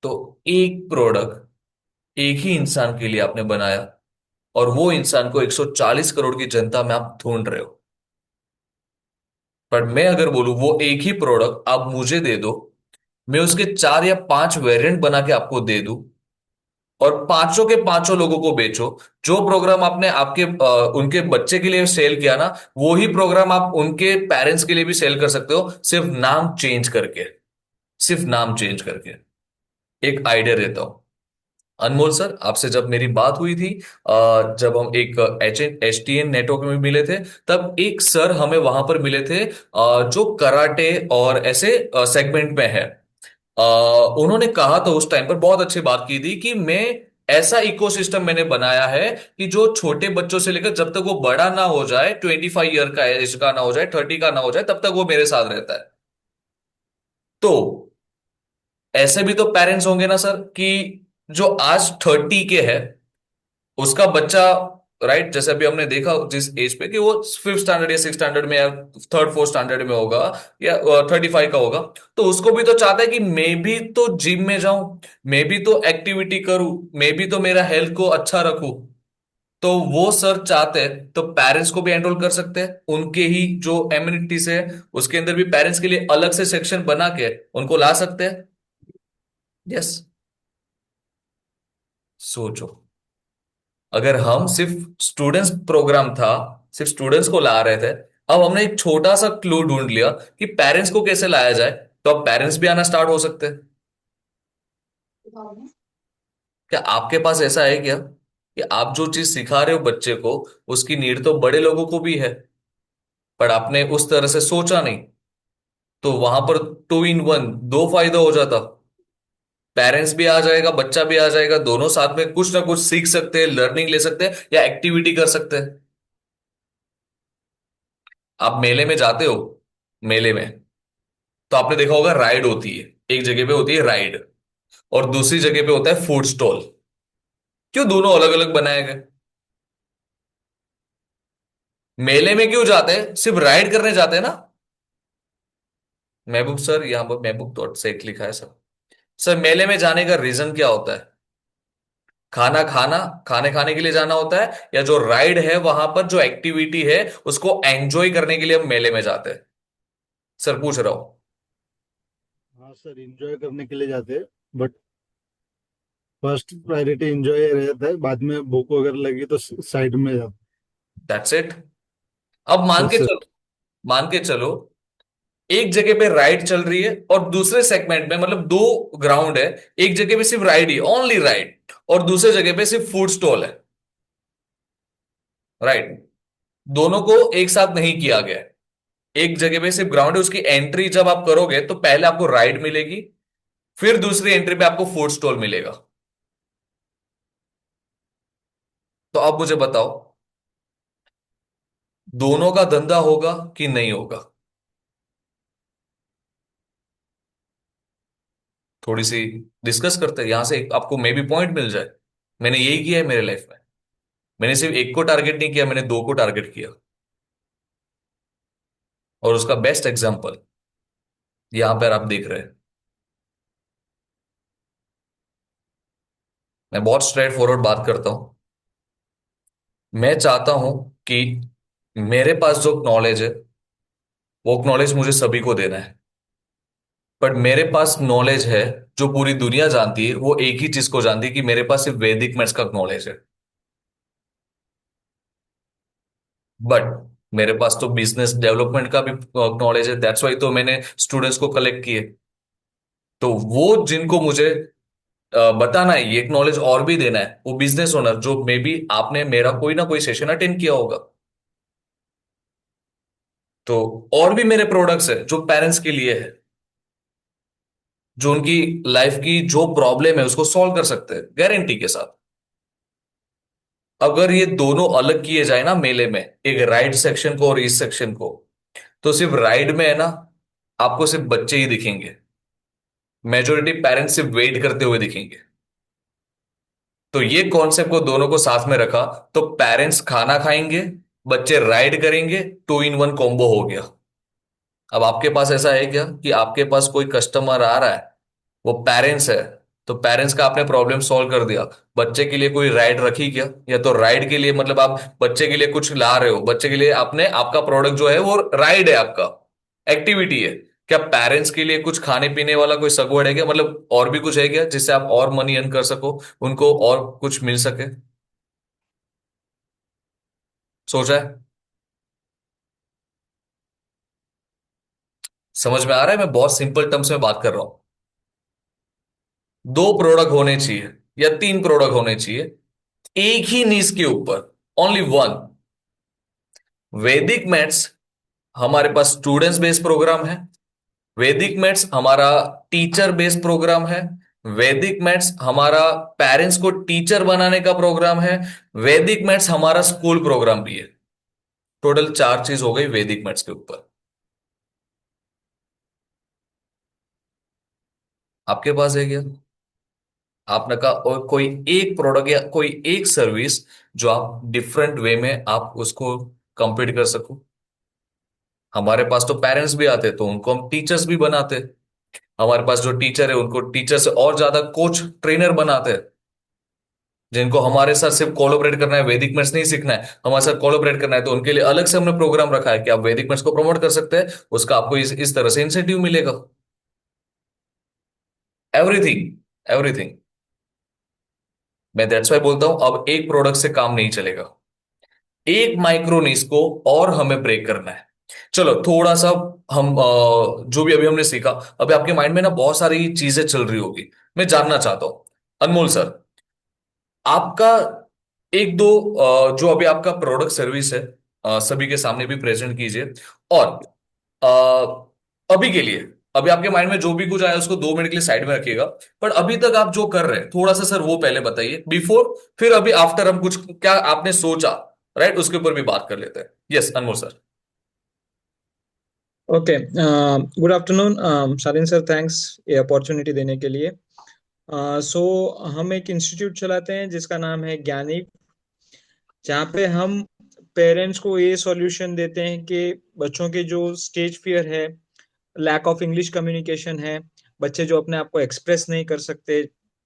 A: तो एक प्रोडक्ट एक ही इंसान के लिए आपने बनाया, और वो इंसान को 140 करोड़ की जनता में आप ढूंढ रहे हो। पर मैं अगर बोलूं वो एक ही प्रोडक्ट आप मुझे दे दो, मैं उसके 4 या 5 वेरिएंट बना के आपको दे दूं, और पांचों के पांचों लोगों को बेचो। जो प्रोग्राम आपने आपके उनके बच्चे के लिए सेल किया ना, वो ही प्रोग्राम आप उनके पेरेंट्स के लिए भी सेल कर सकते हो, सिर्फ नाम चेंज करके। सिर्फ नाम चेंज करके। एक आइडिया देता हूं। अनमोल सर, आपसे जब मेरी बात हुई थी, जब हम एक HTN नेटवर्क में मिले थे, तब एक सर हमें वहां पर मिले थे, जो कराटे और ऐसे सेगमेंट में है। अ, उन्होंने कहा तो उस टाइम पर बहुत अच्छी बात की थी कि मैं ऐसा इकोसिस्टम मैंने बनाया है कि जो छोटे बच्चों से लेकर जब तक वो बड़ा ना हो जाए, 25 ईयर का एज का ना हो जाए, 30 का ना हो जाए, तब तक वो मेरे साथ रहता है। तो ऐसे भी तो पेरेंट्स होंगे ना सर, कि जो आज 30 के है, उसका बच्चा, राइट, जैसे अभी हमने देखा जिस एज पे कि वो 5th स्टैंडर्ड या 6th स्टैंडर्ड में या 3rd 4th स्टैंडर्ड में होगा, या 35 का होगा, तो उसको भी तो चाहता है कि मैं भी तो जिम में जाऊं, मैं भी तो एक्टिविटी करूं, मैं भी तो मेरा हेल्थ को अच्छा रखूं। तो वो सर चाहते हैं तो पेरेंट्स को भी एनरोल कर सकते हैं उनके ही जो एम्यूनिटीज है, उसके अंदर भी पेरेंट्स के लिए अलग से सेक्शन बना के उनको ला सकते हैं। यस। सोचो, अगर हम सिर्फ स्टूडेंट्स प्रोग्राम था, सिर्फ स्टूडेंट्स को ला रहे थे, अब हमने एक छोटा सा क्लू ढूंढ लिया कि पेरेंट्स को कैसे लाया जाए, तो अब पेरेंट्स भी आना स्टार्ट हो सकते हैं। क्या आपके पास ऐसा है क्या कि आप जो चीज सिखा रहे हो बच्चे को, उसकी नीड तो बड़े लोगों को भी है, पर आपने उस तरह से सोचा नहीं, तो वहां पर 2 इन 1, दो फायदा हो जाता। पेरेंट्स भी आ जाएगा, बच्चा भी आ जाएगा, दोनों साथ में कुछ ना कुछ सीख सकते हैं, लर्निंग ले सकते हैं या एक्टिविटी कर सकते हैं। आप मेले में जाते हो, मेले में तो आपने देखा होगा राइड होती है। एक जगह पे होती है राइड, और दूसरी जगह पे होता है फूड स्टॉल। क्यों दोनों अलग अलग बनाए गए? मेले में क्यों जाते हैं? सिर्फ राइड करने जाते हैं ना। महबूब सर, यहाँ पर महबूब.सेठ लिखा है सर। सर, मेले में जाने का रीजन क्या होता है? खाना खाना, खाने खाने के लिए जाना होता है, या जो राइड है वहां पर जो एक्टिविटी है उसको एंजॉय करने के लिए हम मेले में जाते हैं? सर पूछ रहा हूं।
D: हाँ सर, एंजॉय करने के लिए जाते हैं, बट फर्स्ट प्रायोरिटी एंजॉय रहता है, बाद में भूख वगैरह लगी तो साइड में जाते
A: दैट्स इट। अब
D: हैं।
A: मान
D: यस
A: के
D: सर।
A: चलो, मान के चलो, एक जगह पे राइड चल रही है और दूसरे सेगमेंट में, मतलब दो ग्राउंड है, एक जगह पे सिर्फ राइड ही, ओनली राइड, और दूसरे जगह पे सिर्फ फूड स्टॉल है। राइट। दोनों को एक साथ नहीं किया गया है। एक जगह पे सिर्फ ग्राउंड है, उसकी एंट्री जब आप करोगे तो पहले आपको राइड मिलेगी, फिर दूसरी एंट्री पे आपको फूड स्टॉल मिलेगा। तो अब मुझे बताओ, दोनों का धंधा होगा कि नहीं होगा? थोड़ी सी डिस्कस करते हैं, यहां से आपको मे भी पॉइंट मिल जाए। मैंने यही किया है मेरे लाइफ में। मैंने सिर्फ एक को टारगेट नहीं किया, मैंने दो को टारगेट किया, और उसका बेस्ट एग्जाम्पल यहां पर आप देख रहे हैं। मैं बहुत स्ट्रेट फॉरवर्ड बात करता हूं। मैं चाहता हूं कि मेरे पास जो नॉलेज है, वो नॉलेज मुझे सभी को देना है। पर मेरे पास नॉलेज है जो पूरी दुनिया जानती है, वो एक ही चीज को जानती है कि मेरे पास सिर्फ वैदिक मैथ्स का नॉलेज है। बट मेरे पास तो बिजनेस डेवलपमेंट का भी नॉलेज है, दैट्स वाई तो मैंने स्टूडेंट्स को कलेक्ट किए। तो वो जिनको मुझे बताना है, ये एक नॉलेज और भी देना है, वो बिजनेस ओनर, जो मे बी आपने मेरा कोई ना कोई सेशन अटेंड किया होगा। तो और भी मेरे प्रोडक्ट्स है जो पेरेंट्स के लिए है, जो उनकी लाइफ की जो प्रॉब्लम है उसको सॉल्व कर सकते हैं गारंटी के साथ। अगर ये दोनों अलग किए जाए ना मेले में, एक राइड सेक्शन को और इस सेक्शन को, तो सिर्फ राइड में है ना, आपको सिर्फ बच्चे ही दिखेंगे, मेजोरिटी पेरेंट्स सिर्फ वेट करते हुए दिखेंगे। तो ये कॉन्सेप्ट को दोनों को साथ में रखा, तो पेरेंट्स खाना खाएंगे, बच्चे राइड करेंगे, 2 इन 1 कॉम्बो हो गया। अब आपके पास ऐसा है क्या कि आपके पास कोई कस्टमर आ रहा है, वो पेरेंट्स है, तो पेरेंट्स का आपने प्रॉब्लम सॉल्व कर दिया। बच्चे के लिए कोई राइड रखी क्या? या तो राइड के लिए मतलब आप बच्चे के लिए कुछ ला रहे हो, बच्चे के लिए आपने, आपका प्रोडक्ट जो है वो राइड है, आपका एक्टिविटी है। क्या पेरेंट्स के लिए कुछ खाने पीने वाला कोई सगवड़ है क्या? मतलब और भी कुछ है क्या जिससे आप और मनी अर्न कर सको, उनको और कुछ मिल सके? सोचा है? समझ में आ रहा है? मैं बहुत सिंपल टर्म्स में बात कर रहा हूं। दो प्रोडक्ट होने चाहिए या तीन प्रोडक्ट होने चाहिए एक ही नीज के ऊपर, ओनली वन। वैदिक मैथ्स हमारे पास स्टूडेंट्स बेस्ड प्रोग्राम है। वैदिक मैथ्स हमारा टीचर बेस्ड प्रोग्राम है। वैदिक मैथ्स हमारा पेरेंट्स को टीचर बनाने का प्रोग्राम है। वैदिक मैथ्स हमारा स्कूल प्रोग्राम भी है। टोटल चार चीज हो गई वैदिक मैथ्स के ऊपर। आपके पास है क्या? आपने कहा और कोई एक प्रोडक्ट या कोई एक सर्विस जो आप डिफरेंट वे में आप उसको कंप्लीट कर सको? हमारे पास तो पेरेंट्स भी आते तो उनको हम टीचर्स भी बनाते। हमारे पास जो टीचर है उनको टीचर से और ज्यादा कोच ट्रेनर बनाते हैं। जिनको हमारे साथ सिर्फ कोलैबोरेट करना है, वैदिक मैथ्स नहीं सीखना है, हमारे साथ कोलैबोरेट करना है, तो उनके लिए अलग से हमने प्रोग्राम रखा है कि आप वैदिक मैथ्स को प्रमोट कर सकते हैं। उसका आपको इस तरह से इंसेंटिव मिलेगा। Everything, everything. मैं दैट्स वाई बोलता हूं अब एक प्रोडक्ट से काम नहीं चलेगा। एक माइक्रोनिस को और हमें ब्रेक करना है। चलो थोड़ा सा हम जो भी अभी हमने सीखा, अभी आपके माइंड में ना बहुत सारी चीजें चल रही होगी। मैं जानना चाहता हूं अनमोल सर, आपका एक दो जो अभी आपका प्रोडक्ट सर्विस है, सभी के सामने भी प्रेजेंट कीजिए। और अभी के लिए, अभी आपके माइंड में जो भी कुछ आया उसको 2 मिनट के लिए साइड में रखिएगा। पर अभी तक आप जो कर रहे हैं थोड़ा सा सर वो पहले बताइए बिफोर, फिर अभी आफ्टर हम कुछ क्या आपने सोचा, राइट, उसके ऊपर भी बात कर लेते हैं। यस अनमोल सर।
C: ओके, गुड आफ्टरनून शालीन सर, थैंक्स ये अपॉर्चुनिटी देने के लिए। सो हम एक इंस्टीट्यूट चलाते हैं जिसका नाम है ज्ञानी, जहाँ पे हम पेरेंट्स को ये सॉल्यूशन देते हैं कि बच्चों के जो स्टेज फियर है, लैक ऑफ इंग्लिश कम्युनिकेशन है, बच्चे जो अपने आप को एक्सप्रेस नहीं कर सकते,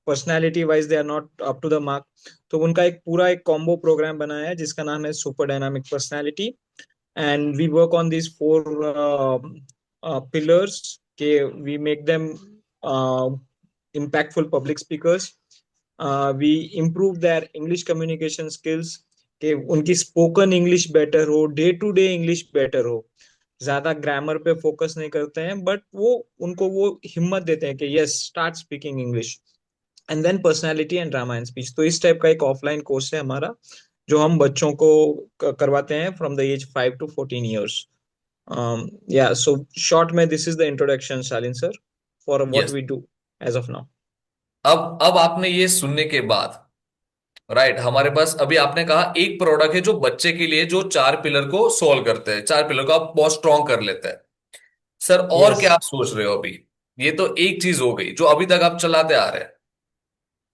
C: personality wise they are not up to the mark, तो उनका एक पूरा एक कॉम्बो प्रोग्राम बनाया है जिसका नाम है super dynamic personality. And we work on these four pillars के we make them impactful public speakers. We improve their English communication skills कि उनकी स्पोकन इंग्लिश बेटर हो, day to day English better हो। ज्यादा ग्रामर पे focus नहीं करते हैं, बट वो उनको वो हिम्मत देते हैं कि yes, start speaking English. And then personality and drama and speech, तो इस टाइप का एक ऑफलाइन कोर्स है हमारा जो हम बच्चों को करवाते हैं from the age 5 to 14 years. Yeah, so short में this is the introduction, Shalin sir, for what
A: yes,
C: we do as of now.
A: अब आपने ये सुनने के बाद, राइट, हमारे पास अभी आपने कहा एक प्रोडक्ट है जो बच्चे के लिए जो चार पिलर को सोल्व करते हैं, चार पिलर को आप बहुत स्ट्रॉन्ग कर लेते हैं। सर और क्या
C: Yes.
A: आप सोच रहे हो अभी? ये तो एक चीज हो गई जो अभी तक आप चलाते आ रहे हैं।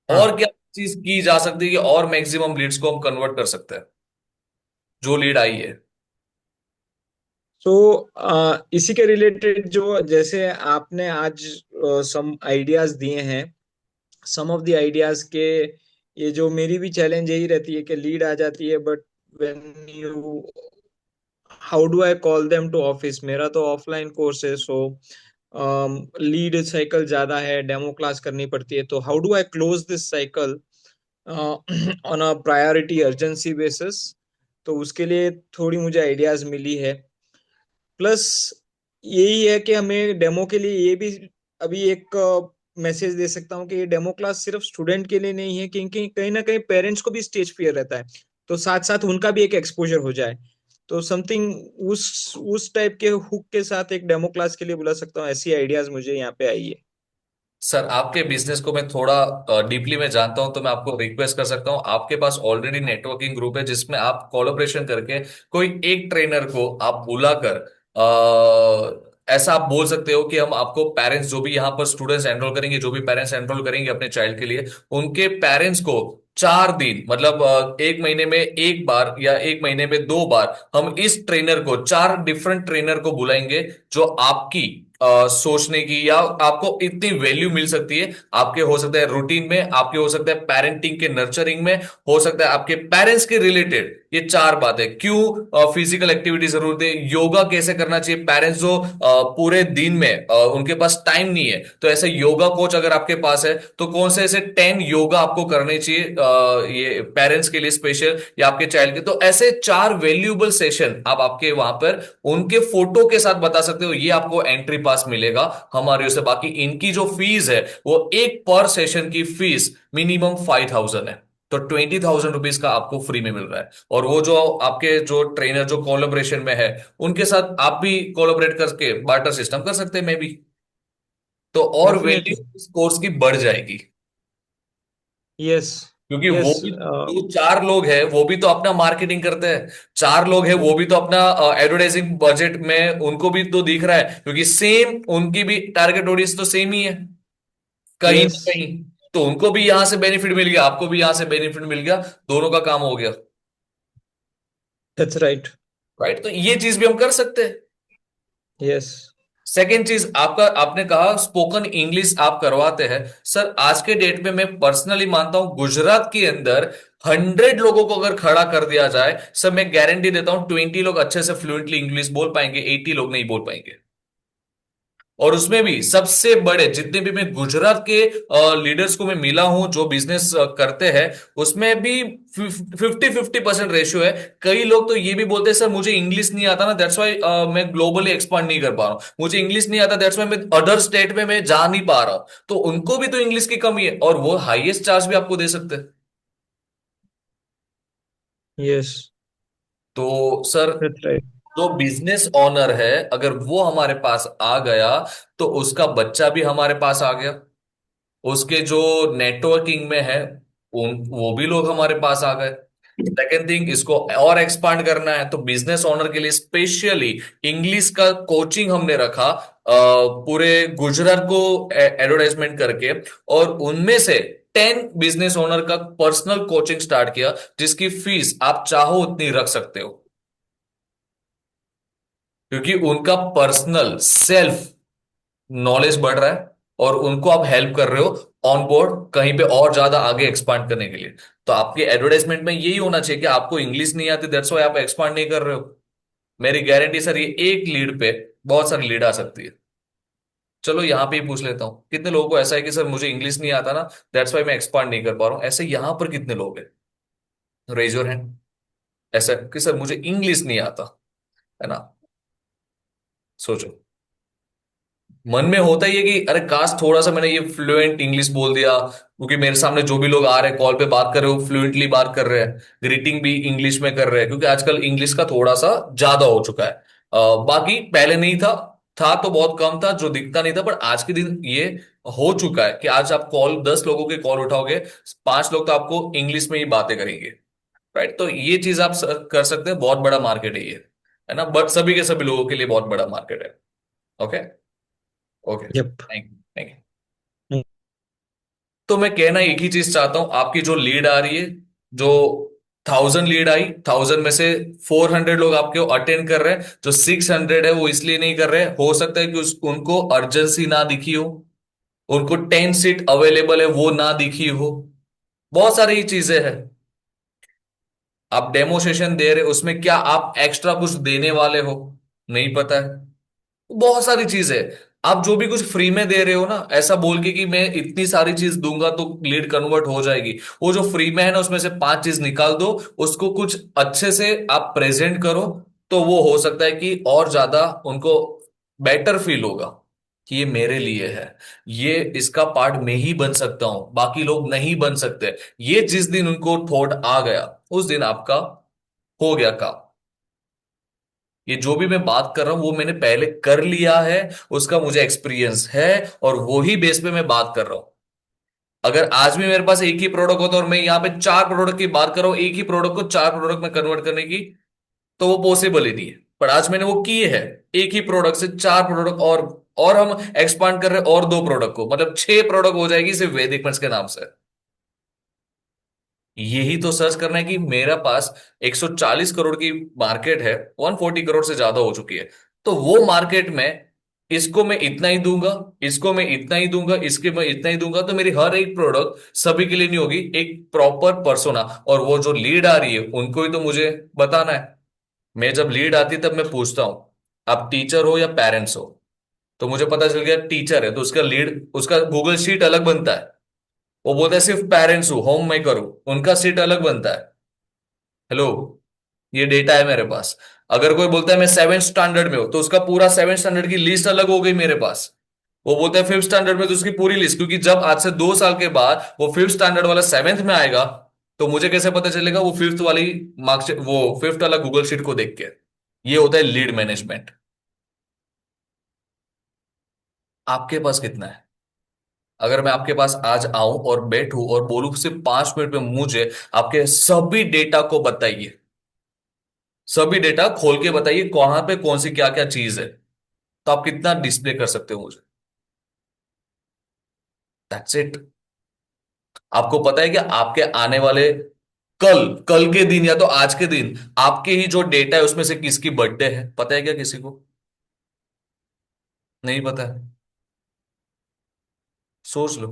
A: और
C: हाँ,
A: क्या चीज की जा सकती है कि और मैक्सिमम लीड्स को हम कन्वर्ट कर सकते हैं जो लीड आई है?
C: so इसी के रिलेटेड जो जैसे आपने आज सम आइडियाज दिए हैं, सम ऑफ द आइडियाज के, ये जो मेरी भी चैलेंज यही रहती है कि लीड आ जाती है, but when you, how do I call them to office? मेरा तो ऑफलाइन कोर्स है, सो लीड साइकिल ज्यादा है, डेमो क्लास करनी पड़ती है, तो how do I close this cycle on a priority urgency basis? तो उसके लिए थोड़ी मुझे आइडियाज मिली है। प्लस यही है कि हमें डेमो के लिए ये भी अभी एक मैसेज दे सकता हूँ कि ये डेमो क्लास सिर्फ स्टूडेंट के लिए नहीं है, क्योंकि कहीं ना कहीं पेरेंट्स को भी स्टेज फियर रहता है, तो साथ साथ उनका भी एक एक्सपोजर हो जाए। तो समथिंग उस टाइप के हुक के साथ एक डेमो क्लास के लिए बुला सकता हूँ। ऐसी आइडियाज मुझे यहाँ पे आई है।
A: सर आपके बिजनेस को मैं थोड़ा डीपली में जानता हूं, तो मैं आपको रिक्वेस्ट कर सकता हूं, आपके पास ऑलरेडी नेटवर्किंग ग्रुप है जिसमें आप कोलैबोरेशन करके कोई एक ट्रेनर को आप बुलाकर ऐसा आप बोल सकते हो कि हम आपको पेरेंट्स जो भी यहाँ पर स्टूडेंट्स एनरोल करेंगे, जो भी पेरेंट्स एनरोल करेंगे अपने चाइल्ड के लिए, उनके पेरेंट्स को 4 दिन मतलब एक महीने में एक बार या एक महीने में 2 बार हम इस ट्रेनर को, 4 डिफरेंट ट्रेनर को बुलाएंगे जो आपकी सोचने की, या आपको इतनी वैल्यू मिल सकती है। आपके हो सकता है रूटीन में, आपके हो सकता है पेरेंटिंग के नर्चरिंग में, हो सकता है आपके पेरेंट्स के रिलेटेड। ये चार बातें क्यों फिजिकल एक्टिविटी जरूरत है, योगा कैसे करना चाहिए। पेरेंट्स जो पूरे दिन में उनके पास टाइम नहीं है, तो ऐसे योगा कोच अगर आपके पास है तो कौन से ऐसे 10 योगा आपको करने चाहिए ये पेरेंट्स के लिए स्पेशल, या आपके चाइल्ड के। तो ऐसे चार वैल्यूएबल सेशन आप आपके वहां पर उनके फोटो के साथ बता सकते हो, ये आपको एंट्री पास मिलेगा हमारे से। बाकी इनकी जो फीस है वो एक पर सेशन की फीस मिनिमम 5,000 है, तो 20,000 रुपीज का आपको फ्री में मिल रहा है। और वो जो आपके जो ट्रेनर जो कोलैबोरेशन में है उनके साथ आप भी कोलैबोरेट करके बार्टर सिस्टम कर सकते हैं, मे भी। तो और वैल्यू
C: डेफिनेटली।
A: इस कोर्स की बढ़ जाएगी,
C: यस।
A: क्योंकि वो
C: यस।
A: भी जो चार लोग हैं वो भी तो अपना मार्केटिंग करते हैं। चार लोग हैं वो भी तो अपना एडवर्टाइजिंग बजट में उनको भी तो दिख रहा है, क्योंकि सेम उनकी भी टारगेट ऑडियंस तो सेम ही है कहीं
C: यस।
A: ना कहीं। तो उनको भी यहां से बेनिफिट मिल गया, आपको भी यहां से बेनिफिट मिल गया, दोनों का काम हो गया।
C: That's right.
A: राइट, तो ये चीज भी हम कर सकते हैं।
C: यस।
A: सेकेंड चीज आपका, आपने कहा स्पोकन इंग्लिश आप करवाते हैं। सर आज के डेट में मैं पर्सनली मानता हूं गुजरात के अंदर 100 लोगों को अगर खड़ा कर दिया जाए, सर मैं गारंटी देता हूं 20 लोग अच्छे से फ्लुएंटली इंग्लिश बोल पाएंगे, 80 लोग नहीं बोल पाएंगे। और उसमें भी सबसे बड़े जितने भी मैं गुजरात के लीडर्स को मैं मिला हूं जो बिजनेस करते हैं, उसमें भी 50-50% रेशियो है। कई लोग तो ये भी बोलते हैं सर मुझे इंग्लिश नहीं आता ना, दैट्स वाई मैं ग्लोबली एक्सपांड नहीं कर पा रहा हूं, मुझे इंग्लिश नहीं आता दैट्स वाई मैं अदर स्टेट में मैं जा नहीं पा रहा हूं। तो उनको भी तो इंग्लिश की कमी है, और वो हाईएस्ट चार्ज भी आपको दे सकते हैं।
C: यस।
A: तो सर
C: दैट्स राइट।
A: जो बिजनेस ओनर है अगर वो हमारे पास आ गया, तो उसका बच्चा भी हमारे पास आ गया, उसके जो नेटवर्किंग में है उन वो भी लोग हमारे पास आ गए। सेकेंड थिंग, इसको और एक्सपांड करना है तो बिजनेस ओनर के लिए स्पेशली इंग्लिश का कोचिंग हमने रखा पूरे गुजरात को एडवर्टाइजमेंट करके, और उनमें से 10 बिजनेस ओनर का पर्सनल कोचिंग स्टार्ट किया, जिसकी फीस आप चाहो उतनी रख सकते हो, क्योंकि उनका पर्सनल सेल्फ नॉलेज बढ़ रहा है और उनको आप हेल्प कर रहे हो ऑन बोर्ड कहीं पे और ज्यादा आगे एक्सपांड करने के लिए। तो आपके एडवर्टाइजमेंट में यही होना चाहिए कि आपको इंग्लिश नहीं आती दैट्स व्हाई आप एक्सपांड नहीं कर रहे हो। मेरी गारंटी सर ये एक लीड पे बहुत सारी लीड आ सकती है। चलो यहाँ पे ही पूछ लेता हूँ, कितने लोगों को ऐसा है कि सर मुझे इंग्लिश नहीं आता ना, दैट्स व्हाई मैं एक्सपांड नहीं कर पा रहा हूँ। ऐसे यहां पर कितने लोग हैं, रेज योर हैंड। ऐसा कि सर मुझे इंग्लिश नहीं आता, है ना। सोचो, मन में होता ही है कि अरे काश थोड़ा सा मैंने ये फ्लुएंट इंग्लिश बोल दिया, क्योंकि मेरे सामने जो भी लोग आ रहे हैं कॉल पे बात कर रहे हो फ्लुएंटली बात कर रहे हैं, ग्रीटिंग भी इंग्लिश में कर रहे हैं, क्योंकि आजकल इंग्लिश का थोड़ा सा ज्यादा हो चुका है। बाकी पहले नहीं था, था तो बहुत कम था जो दिखता नहीं था, पर आज के दिन ये हो चुका है कि आज आप कॉल 10 लोगों के कॉल उठाओगे, 5 लोग तो आपको इंग्लिश में ही बातें करेंगे। राइट, तो ये चीज आप कर सकते हैं, बहुत बड़ा मार्केट है ये, है ना, बट सभी के सभी लोगों के लिए बहुत बड़ा मार्केट है। Okay. Okay,
C: yup.
A: Thank you thank you. तो मैं कहना एक ही चीज चाहता हूं, आपकी जो लीड आ रही है, जो 1,000 लीड आई, 1,000 में से 400 लोग आपके अटेंड कर रहे हैं, जो 600 है वो इसलिए नहीं कर रहे हैं, हो सकता है कि उनको अर्जेंसी ना दिखी हो, उनको 10 सीट अवेलेबल है वो ना दिखी हो, बहुत सारी चीजें हैं। आप डेमोस्ट्रेशन दे रहे हो, उसमें क्या आप एक्स्ट्रा कुछ देने वाले हो, नहीं पता है। बहुत सारी चीजें, आप जो भी कुछ फ्री में दे रहे हो ना, ऐसा बोल के कि मैं इतनी सारी चीज दूंगा तो लीड कन्वर्ट हो जाएगी, वो जो फ्री में है ना उसमें से 5 चीज निकाल दो, उसको कुछ अच्छे से आप प्रेजेंट करो, तो वो हो सकता है कि और ज्यादा उनको बेटर फील होगा कि ये मेरे लिए है, ये इसका पार्ट मैं ही बन सकता हूं, बाकी लोग नहीं बन सकते। ये जिस दिन उनको थॉट आ गया उस दिन आपका हो गया काम। ये जो भी मैं बात कर रहा हूं वो मैंने पहले कर लिया है, उसका मुझे एक्सपीरियंस है, और वो ही बेस पे मैं बात कर रहा हूं। अगर आज भी मेरे पास एक ही प्रोडक्ट होता और मैं यहाँ पे 4 प्रोडक्ट की बात कर रहा हूं, एक ही प्रोडक्ट को 4 प्रोडक्ट में कन्वर्ट करने की, तो वो पॉसिबल ही नहीं है। पर आज मैंने वो की है, एक ही प्रोडक्ट से 4 प्रोडक्ट, और हम एक्सपांड कर रहे हैं और 2 प्रोडक्ट को, मतलब 6 प्रोडक्ट हो जाएगी सिर्फ वैदिक मैथ्स के नाम से। यही तो सर्च करना है कि मेरा पास 140 करोड़ की मार्केट है, 140 करोड़ से ज्यादा हो चुकी है, तो वो मार्केट में इसको मैं इतना ही दूंगा, इसको मैं इतना ही दूंगा, इसके मैं इतना ही दूंगा, तो मेरी हर एक प्रोडक्ट सभी के लिए नहीं होगी, एक प्रॉपर पर्सोना। और वो जो लीड आ रही है उनको ही तो मुझे बताना है। मैं जब लीड आती है तब मैं पूछता हूं आप टीचर हो या पेरेंट्स हो, तो मुझे पता चल गया टीचर है तो उसका लीड, उसका गूगल शीट अलग बनता है। वो बोलता है सिर्फ पेरेंट्स हूं, होम मेकर हूं, उनका शीट अलग बनता है। हेलो, ये डेटा है मेरे पास। अगर कोई बोलता है मैं सेवेंथ स्टैंडर्ड में हूं, तो उसका पूरा सेवेंथ स्टैंडर्ड की लिस्ट अलग हो गई मेरे पास। वो बोलता है फिफ्थ स्टैंडर्ड में, तो उसकी पूरी लिस्ट, क्योंकि जब आज से 2 साल के बाद वो फिफ्थ स्टैंडर्ड वाला सेवेंथ में आएगा, तो मुझे कैसे पता चलेगा? वो फिफ्थ वाली मार्क्स, वो फिफ्थ वाला गूगल शीट को देख के। ये होता है लीड मैनेजमेंट। आपके पास कितना है? अगर मैं आपके पास आज आऊं और बैठूं और बोलूं सिर्फ 5 मिनट में मुझे आपके सभी डेटा को बताइए, सभी डेटा खोल के बताइए कहां पे कौन सी क्या क्या चीज है, तो आप कितना डिस्प्ले कर सकते हो मुझे? That's it. आपको पता है कि आपके आने वाले कल, कल के दिन या तो आज के दिन, आपके ही जो डेटा है उसमें से किसकी बर्थडे है? पता है क्या किसी को? नहीं पता है? सोच लो।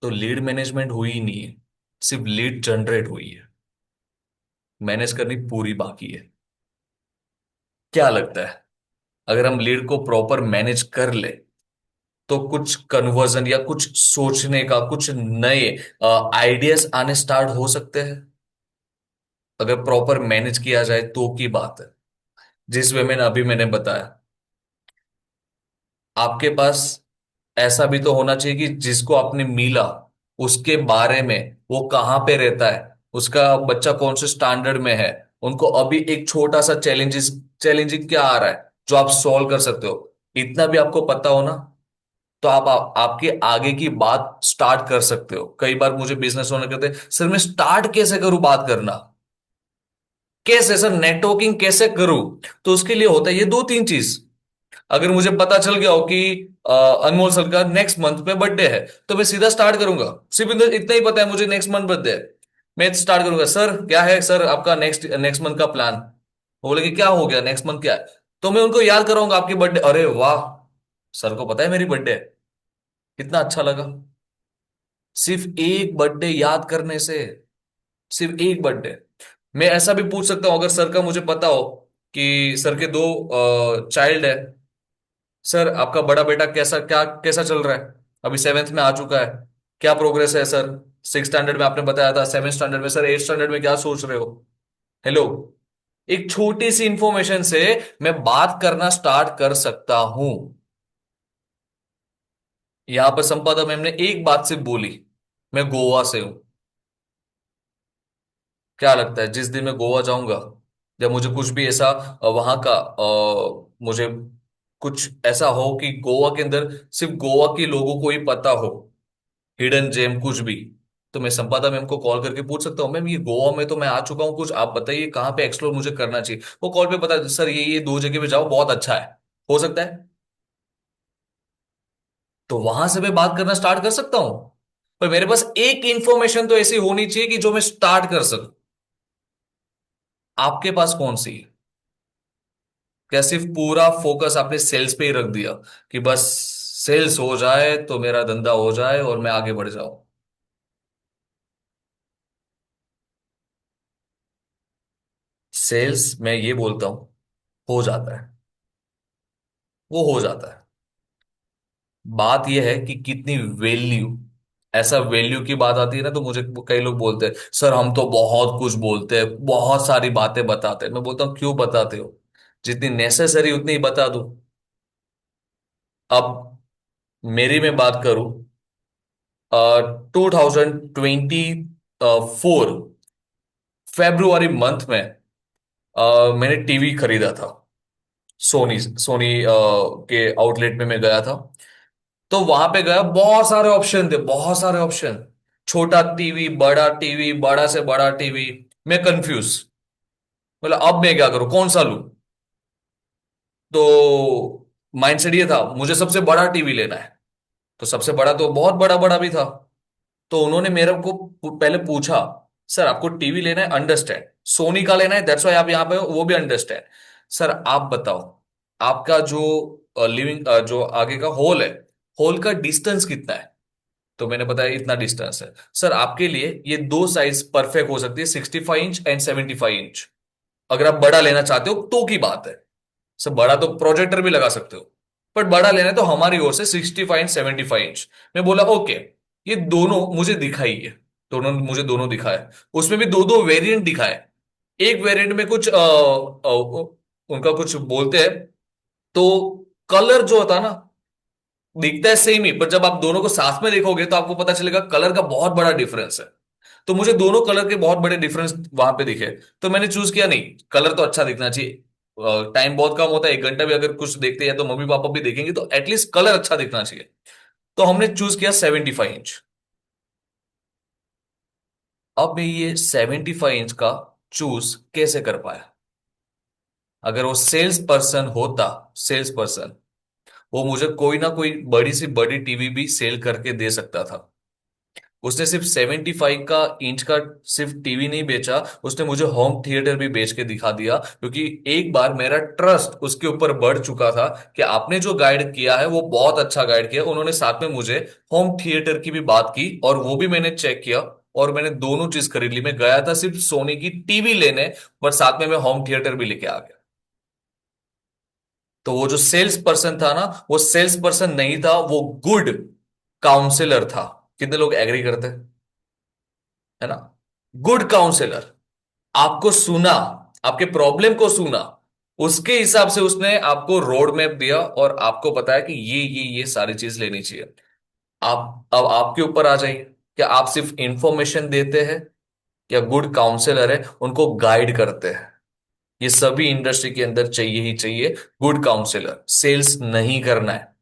A: तो लीड मैनेजमेंट हुई ही नहीं है, सिर्फ लीड जनरेट हुई है, मैनेज करनी पूरी बाकी है। क्या लगता है, अगर हम लीड को प्रॉपर मैनेज कर ले तो कुछ कन्वर्जन या कुछ सोचने का, कुछ नए आइडियाज आने स्टार्ट हो सकते हैं? अगर प्रॉपर मैनेज किया जाए तो की बात है। जिस वे में अभी मैंने बताया, आपके पास ऐसा भी तो होना चाहिए कि जिसको आपने मिला उसके बारे में, वो कहाँ पे रहता है, उसका बच्चा कौन से स्टैंडर्ड में है, उनको अभी एक छोटा सा चैलेंजिंग क्या आ रहा है जो आप सॉल्व कर सकते हो, इतना भी आपको पता हो ना, तो आपके आगे की बात स्टार्ट कर सकते हो। कई बार मुझे बिजनेस ओनर कहते हैं सर मैं स्टार्ट कैसे करूं बात करना, कैसे सर नेटवर्किंग कैसे करूं? तो उसके लिए होता है ये 2-3 चीज। अगर मुझे पता चल गया हो कि अनमोल सर का नेक्स्ट मंथ में बर्थडे है, तो मैं सीधा स्टार्ट करूंगा। सिर्फ इतना ही पता है मुझे नेक्स्ट मंथ बर्थडे है, मैं स्टार्ट करूंगा सर क्या है सर आपका नेक्स्ट नेक्स्ट मंथ का प्लान। वो बोले कि क्या हो गया नेक्स्ट मंथ क्या है, तो मैं उनको याद कराऊंगा आपकी बर्थडे। अरे वाह, सर को पता है मेरी बर्थडे है, कितना अच्छा लगा। सिर्फ एक बर्थडे याद करने से, सिर्फ एक बर्थडे। मैं ऐसा भी पूछ सकता हूं, अगर सर का मुझे पता हो कि सर के 2 चाइल्ड है, सर आपका बड़ा बेटा कैसा चल रहा है, अभी सेवेंथ में आ चुका है, क्या प्रोग्रेस है सर? सिक्स स्टैंडर्ड में आपने बताया था, सेवेंथ स्टैंडर्ड में, सर एट स्टैंडर्ड में क्या सोच रहे हो? हेलो, एक छोटी सी इंफॉर्मेशन से मैं बात करना स्टार्ट कर सकता हूं। यहां पर संपादक मैम ने एक बात से बोली, मैं गोवा से हूं। क्या लगता है जिस दिन मैं गोवा जाऊंगा, जब मुझे कुछ भी ऐसा वहां का मुझे कुछ ऐसा हो कि गोवा के अंदर सिर्फ गोवा के लोगों को ही पता हो, हिडन जेम कुछ भी, तो मैं संपादा मैम को कॉल करके पूछ सकता हूँ मैम ये गोवा में तो मैं आ चुका हूँ, कुछ आप बताइए कहाँ पे एक्सप्लोर मुझे करना चाहिए। वो कॉल पे बता सर ये 2 जगह पे जाओ बहुत अच्छा है, हो सकता है। तो वहां से मैं बात करना स्टार्ट कर सकता हूं, पर मेरे पास एक इंफॉर्मेशन तो ऐसी होनी चाहिए कि जो मैं स्टार्ट कर सकूं। आपके पास कौन सी है? क्या सिर्फ पूरा फोकस आपने सेल्स पे ही रख दिया कि बस सेल्स हो जाए तो मेरा धंधा हो जाए और मैं आगे बढ़ जाऊं? सेल्स मैं ये बोलता हूं हो जाता है, वो हो जाता है। बात यह है कि कितनी वैल्यू, ऐसा वैल्यू की बात आती है ना, तो मुझे कई लोग बोलते हैं सर हम तो बहुत कुछ बोलते हैं, बहुत सारी बातें बताते हैं। मैं बोलता हूँ क्यों बताते हो? जितनी नेसेसरी उतनी ही बता दो। अब मेरी मैं बात करूं, 2024 फेब्रुआरी मंथ में मैंने टीवी खरीदा था। सोनी सोनी के आउटलेट में मैं गया था, तो वहां पे गया, बहुत सारे ऑप्शन थे, बहुत सारे ऑप्शन। छोटा टीवी, बड़ा टीवी, बड़ा से बड़ा टीवी। मैं कंफ्यूज, मतलब अब मैं क्या करूं, कौन सा लूं? तो माइंडसेट ये था मुझे सबसे बड़ा टीवी लेना है। तो सबसे बड़ा तो बहुत बड़ा बड़ा भी था। तो उन्होंने मेरे को पहले पूछा सर आपको टीवी लेना है, अंडरस्टैंड। सोनी का लेना है, दैट्स व्हाई आप यहाँ पे हो, वो भी अंडरस्टैंड। सर आप बताओ, आपका जो लिविंग जो आगे का हॉल है, हॉल का डिस्टेंस कितना है? तो मैंने बताया इतना डिस्टेंस है। सर आपके लिए ये दो साइज परफेक्ट हो सकती है, 65 इंच एंड 75 इंच। अगर आप बड़ा लेना चाहते हो तो की बात है। सर बड़ा तो प्रोजेक्टर भी लगा सकते हो, बट बड़ा लेना है तो हमारी ओर से 65 इंच 75 इंच। मैं बोला ओके, ये दोनों मुझे दिखाइए। दोनों मुझे दोनों दिखाए, उसमें भी दो दो वेरिएंट दिखाए। एक वेरिएंट में कुछ उनका कुछ बोलते हैं, तो कलर जो होता ना, दिखता है सेम ही, पर जब आप दोनों को साथ में देखोगे तो आपको पता चलेगा कलर का बहुत बड़ा डिफरेंस है। तो मुझे दोनों कलर के बहुत बड़े डिफरेंस वहां पे दिखे, तो मैंने चूज किया नहीं, कलर तो अच्छा दिखना चाहिए। टाइम बहुत कम होता है, 1 घंटा भी अगर कुछ देखते हैं तो मम्मी पापा भी देखेंगे, तो एटलीस्ट कलर अच्छा दिखना चाहिए। तो हमने चूज किया 75 इंच। अब मैं ये 75 इंच का चूज कैसे कर पाया? अगर वो सेल्स पर्सन होता, सेल्स पर्सन, वो मुझे कोई ना कोई बड़ी सी बड़ी टीवी भी सेल करके दे सकता था। उसने सिर्फ 75 इंच का सिर्फ टीवी नहीं बेचा, उसने मुझे होम थिएटर भी बेच के दिखा दिया, क्योंकि एक बार मेरा ट्रस्ट उसके ऊपर बढ़ चुका था कि आपने जो गाइड किया है वो बहुत अच्छा गाइड किया। उन्होंने साथ में मुझे होम थिएटर की भी बात की, और वो भी मैंने चेक किया, और मैंने दोनों चीज खरीद ली। मैं गया था सिर्फ सोनी की टीवी लेने, पर साथ में मैं होम थिएटर भी लेके आ गया। तो वो जो सेल्स पर्सन था ना, वो सेल्स पर्सन नहीं था, वो गुड काउंसलर था। कितने लोग एग्री करते हैं? है ना? Good counsellor. आपको सुना, आपके प्रॉब्लम को सुना, उसके हिसाब से उसने आपको रोड मैप दिया, और आपको बताया कि ये सारी चीज लेनी चाहिए। आप अब आपके ऊपर आ जाइए, क्या आप सिर्फ इंफॉर्मेशन देते हैं, या गुड काउंसलर है उनको गाइड करते हैं? ये सभी इंडस्ट्री के अंदर चाहिए ही चाहिए, गुड काउंसलर। सेल्स नहीं करना है।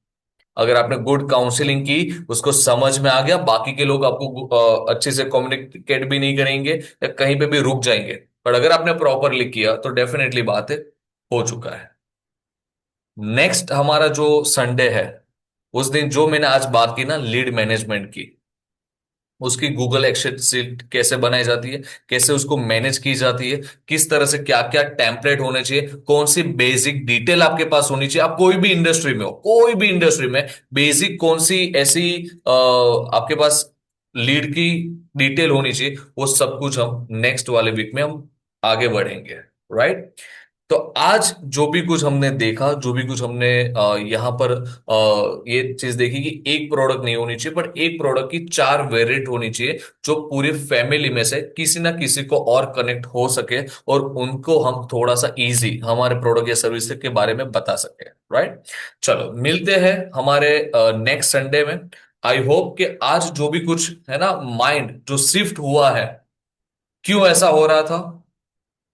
A: अगर आपने गुड काउंसलिंग की, उसको समझ में आ गया, बाकी के लोग आपको अच्छे से कम्युनिकेट भी नहीं करेंगे, या कहीं पे भी रुक जाएंगे। पर अगर आपने प्रॉपरली किया तो डेफिनेटली बात है, हो चुका है। नेक्स्ट हमारा जो संडे है, उस दिन जो मैंने आज बात की ना लीड मैनेजमेंट की, उसकी गूगल एक्सेल शीट कैसे बनाई जाती है, कैसे उसको मैनेज की जाती है, किस तरह से क्या क्या टेम्पलेट होने चाहिए, कौन सी बेसिक डिटेल आपके पास होनी चाहिए। आप कोई भी इंडस्ट्री में हो, कोई भी इंडस्ट्री में बेसिक कौन सी ऐसी आपके पास लीड की डिटेल होनी चाहिए, वो सब कुछ हम नेक्स्ट वाले वीक में हम आगे बढ़ेंगे। राइट? तो आज जो भी कुछ हमने देखा, जो भी कुछ हमने यहाँ पर ये चीज देखी कि एक प्रोडक्ट नहीं होनी चाहिए, बट एक प्रोडक्ट की 4 वेरिएंट होनी चाहिए, जो पूरी फैमिली में से किसी ना किसी को और कनेक्ट हो सके, और उनको हम थोड़ा सा इजी हमारे प्रोडक्ट या सर्विस के बारे में बता सके। राइट? चलो मिलते हैं हमारे नेक्स्ट संडे में। आई होप कि आज जो भी कुछ है ना, माइंड जो शिफ्ट हुआ है, क्यों ऐसा हो रहा था,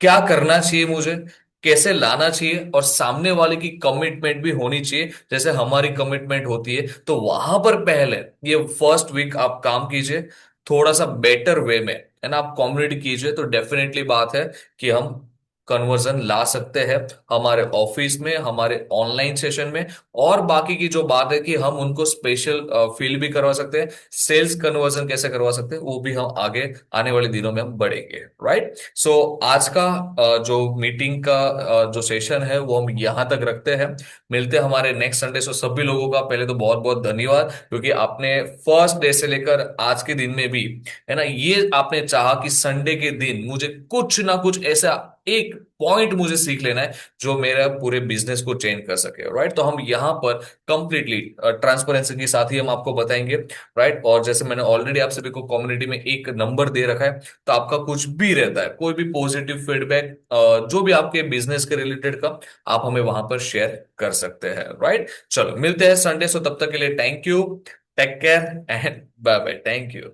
A: क्या करना चाहिए मुझे, कैसे लाना चाहिए, और सामने वाले की कमिटमेंट भी होनी चाहिए जैसे हमारी कमिटमेंट होती है। तो वहां पर पहले ये फर्स्ट वीक आप काम कीजिए, थोड़ा सा बेटर वे में, है ना, आप कम्युनिकेट कीजिए, तो डेफिनेटली बात है कि हम कन्वर्जन ला सकते हैं हमारे ऑफिस में, हमारे ऑनलाइन सेशन में। और बाकी की जो बात है कि हम उनको स्पेशल फील भी करवा सकते हैं, सेल्स कन्वर्जन कैसे करवा सकते हैं, वो भी हम आगे आने वाले दिनों में हम बढ़ेंगे। राइट? सो आज का जो मीटिंग का जो सेशन है वो हम यहां तक रखते हैं। मिलते हैं हमारे नेक्स्ट संडे। सो सभी लोगों का पहले तो बहुत बहुत धन्यवाद, क्योंकि आपने फर्स्ट डे से लेकर आज के दिन में भी, है ना, ये आपने चाहा कि संडे के दिन मुझे कुछ ना कुछ ऐसा एक पॉइंट मुझे सीख लेना है जो मेरा पूरे बिजनेस को चेंज कर सके। राइट? तो हम यहाँ पर कंप्लीटली ट्रांसपेरेंसी के साथ ही हम आपको बताएंगे। राइट? और जैसे मैंने ऑलरेडी आप सभी को कम्युनिटी में एक नंबर दे रखा है, तो आपका कुछ भी रहता है, कोई भी पॉजिटिव फीडबैक जो भी आपके बिजनेस के रिलेटेड का, आप हमें वहां पर शेयर कर सकते हैं। राइट? चलो मिलते हैं संडे। सो तब तक के लिए thank you, take care and bye bye. Thank you.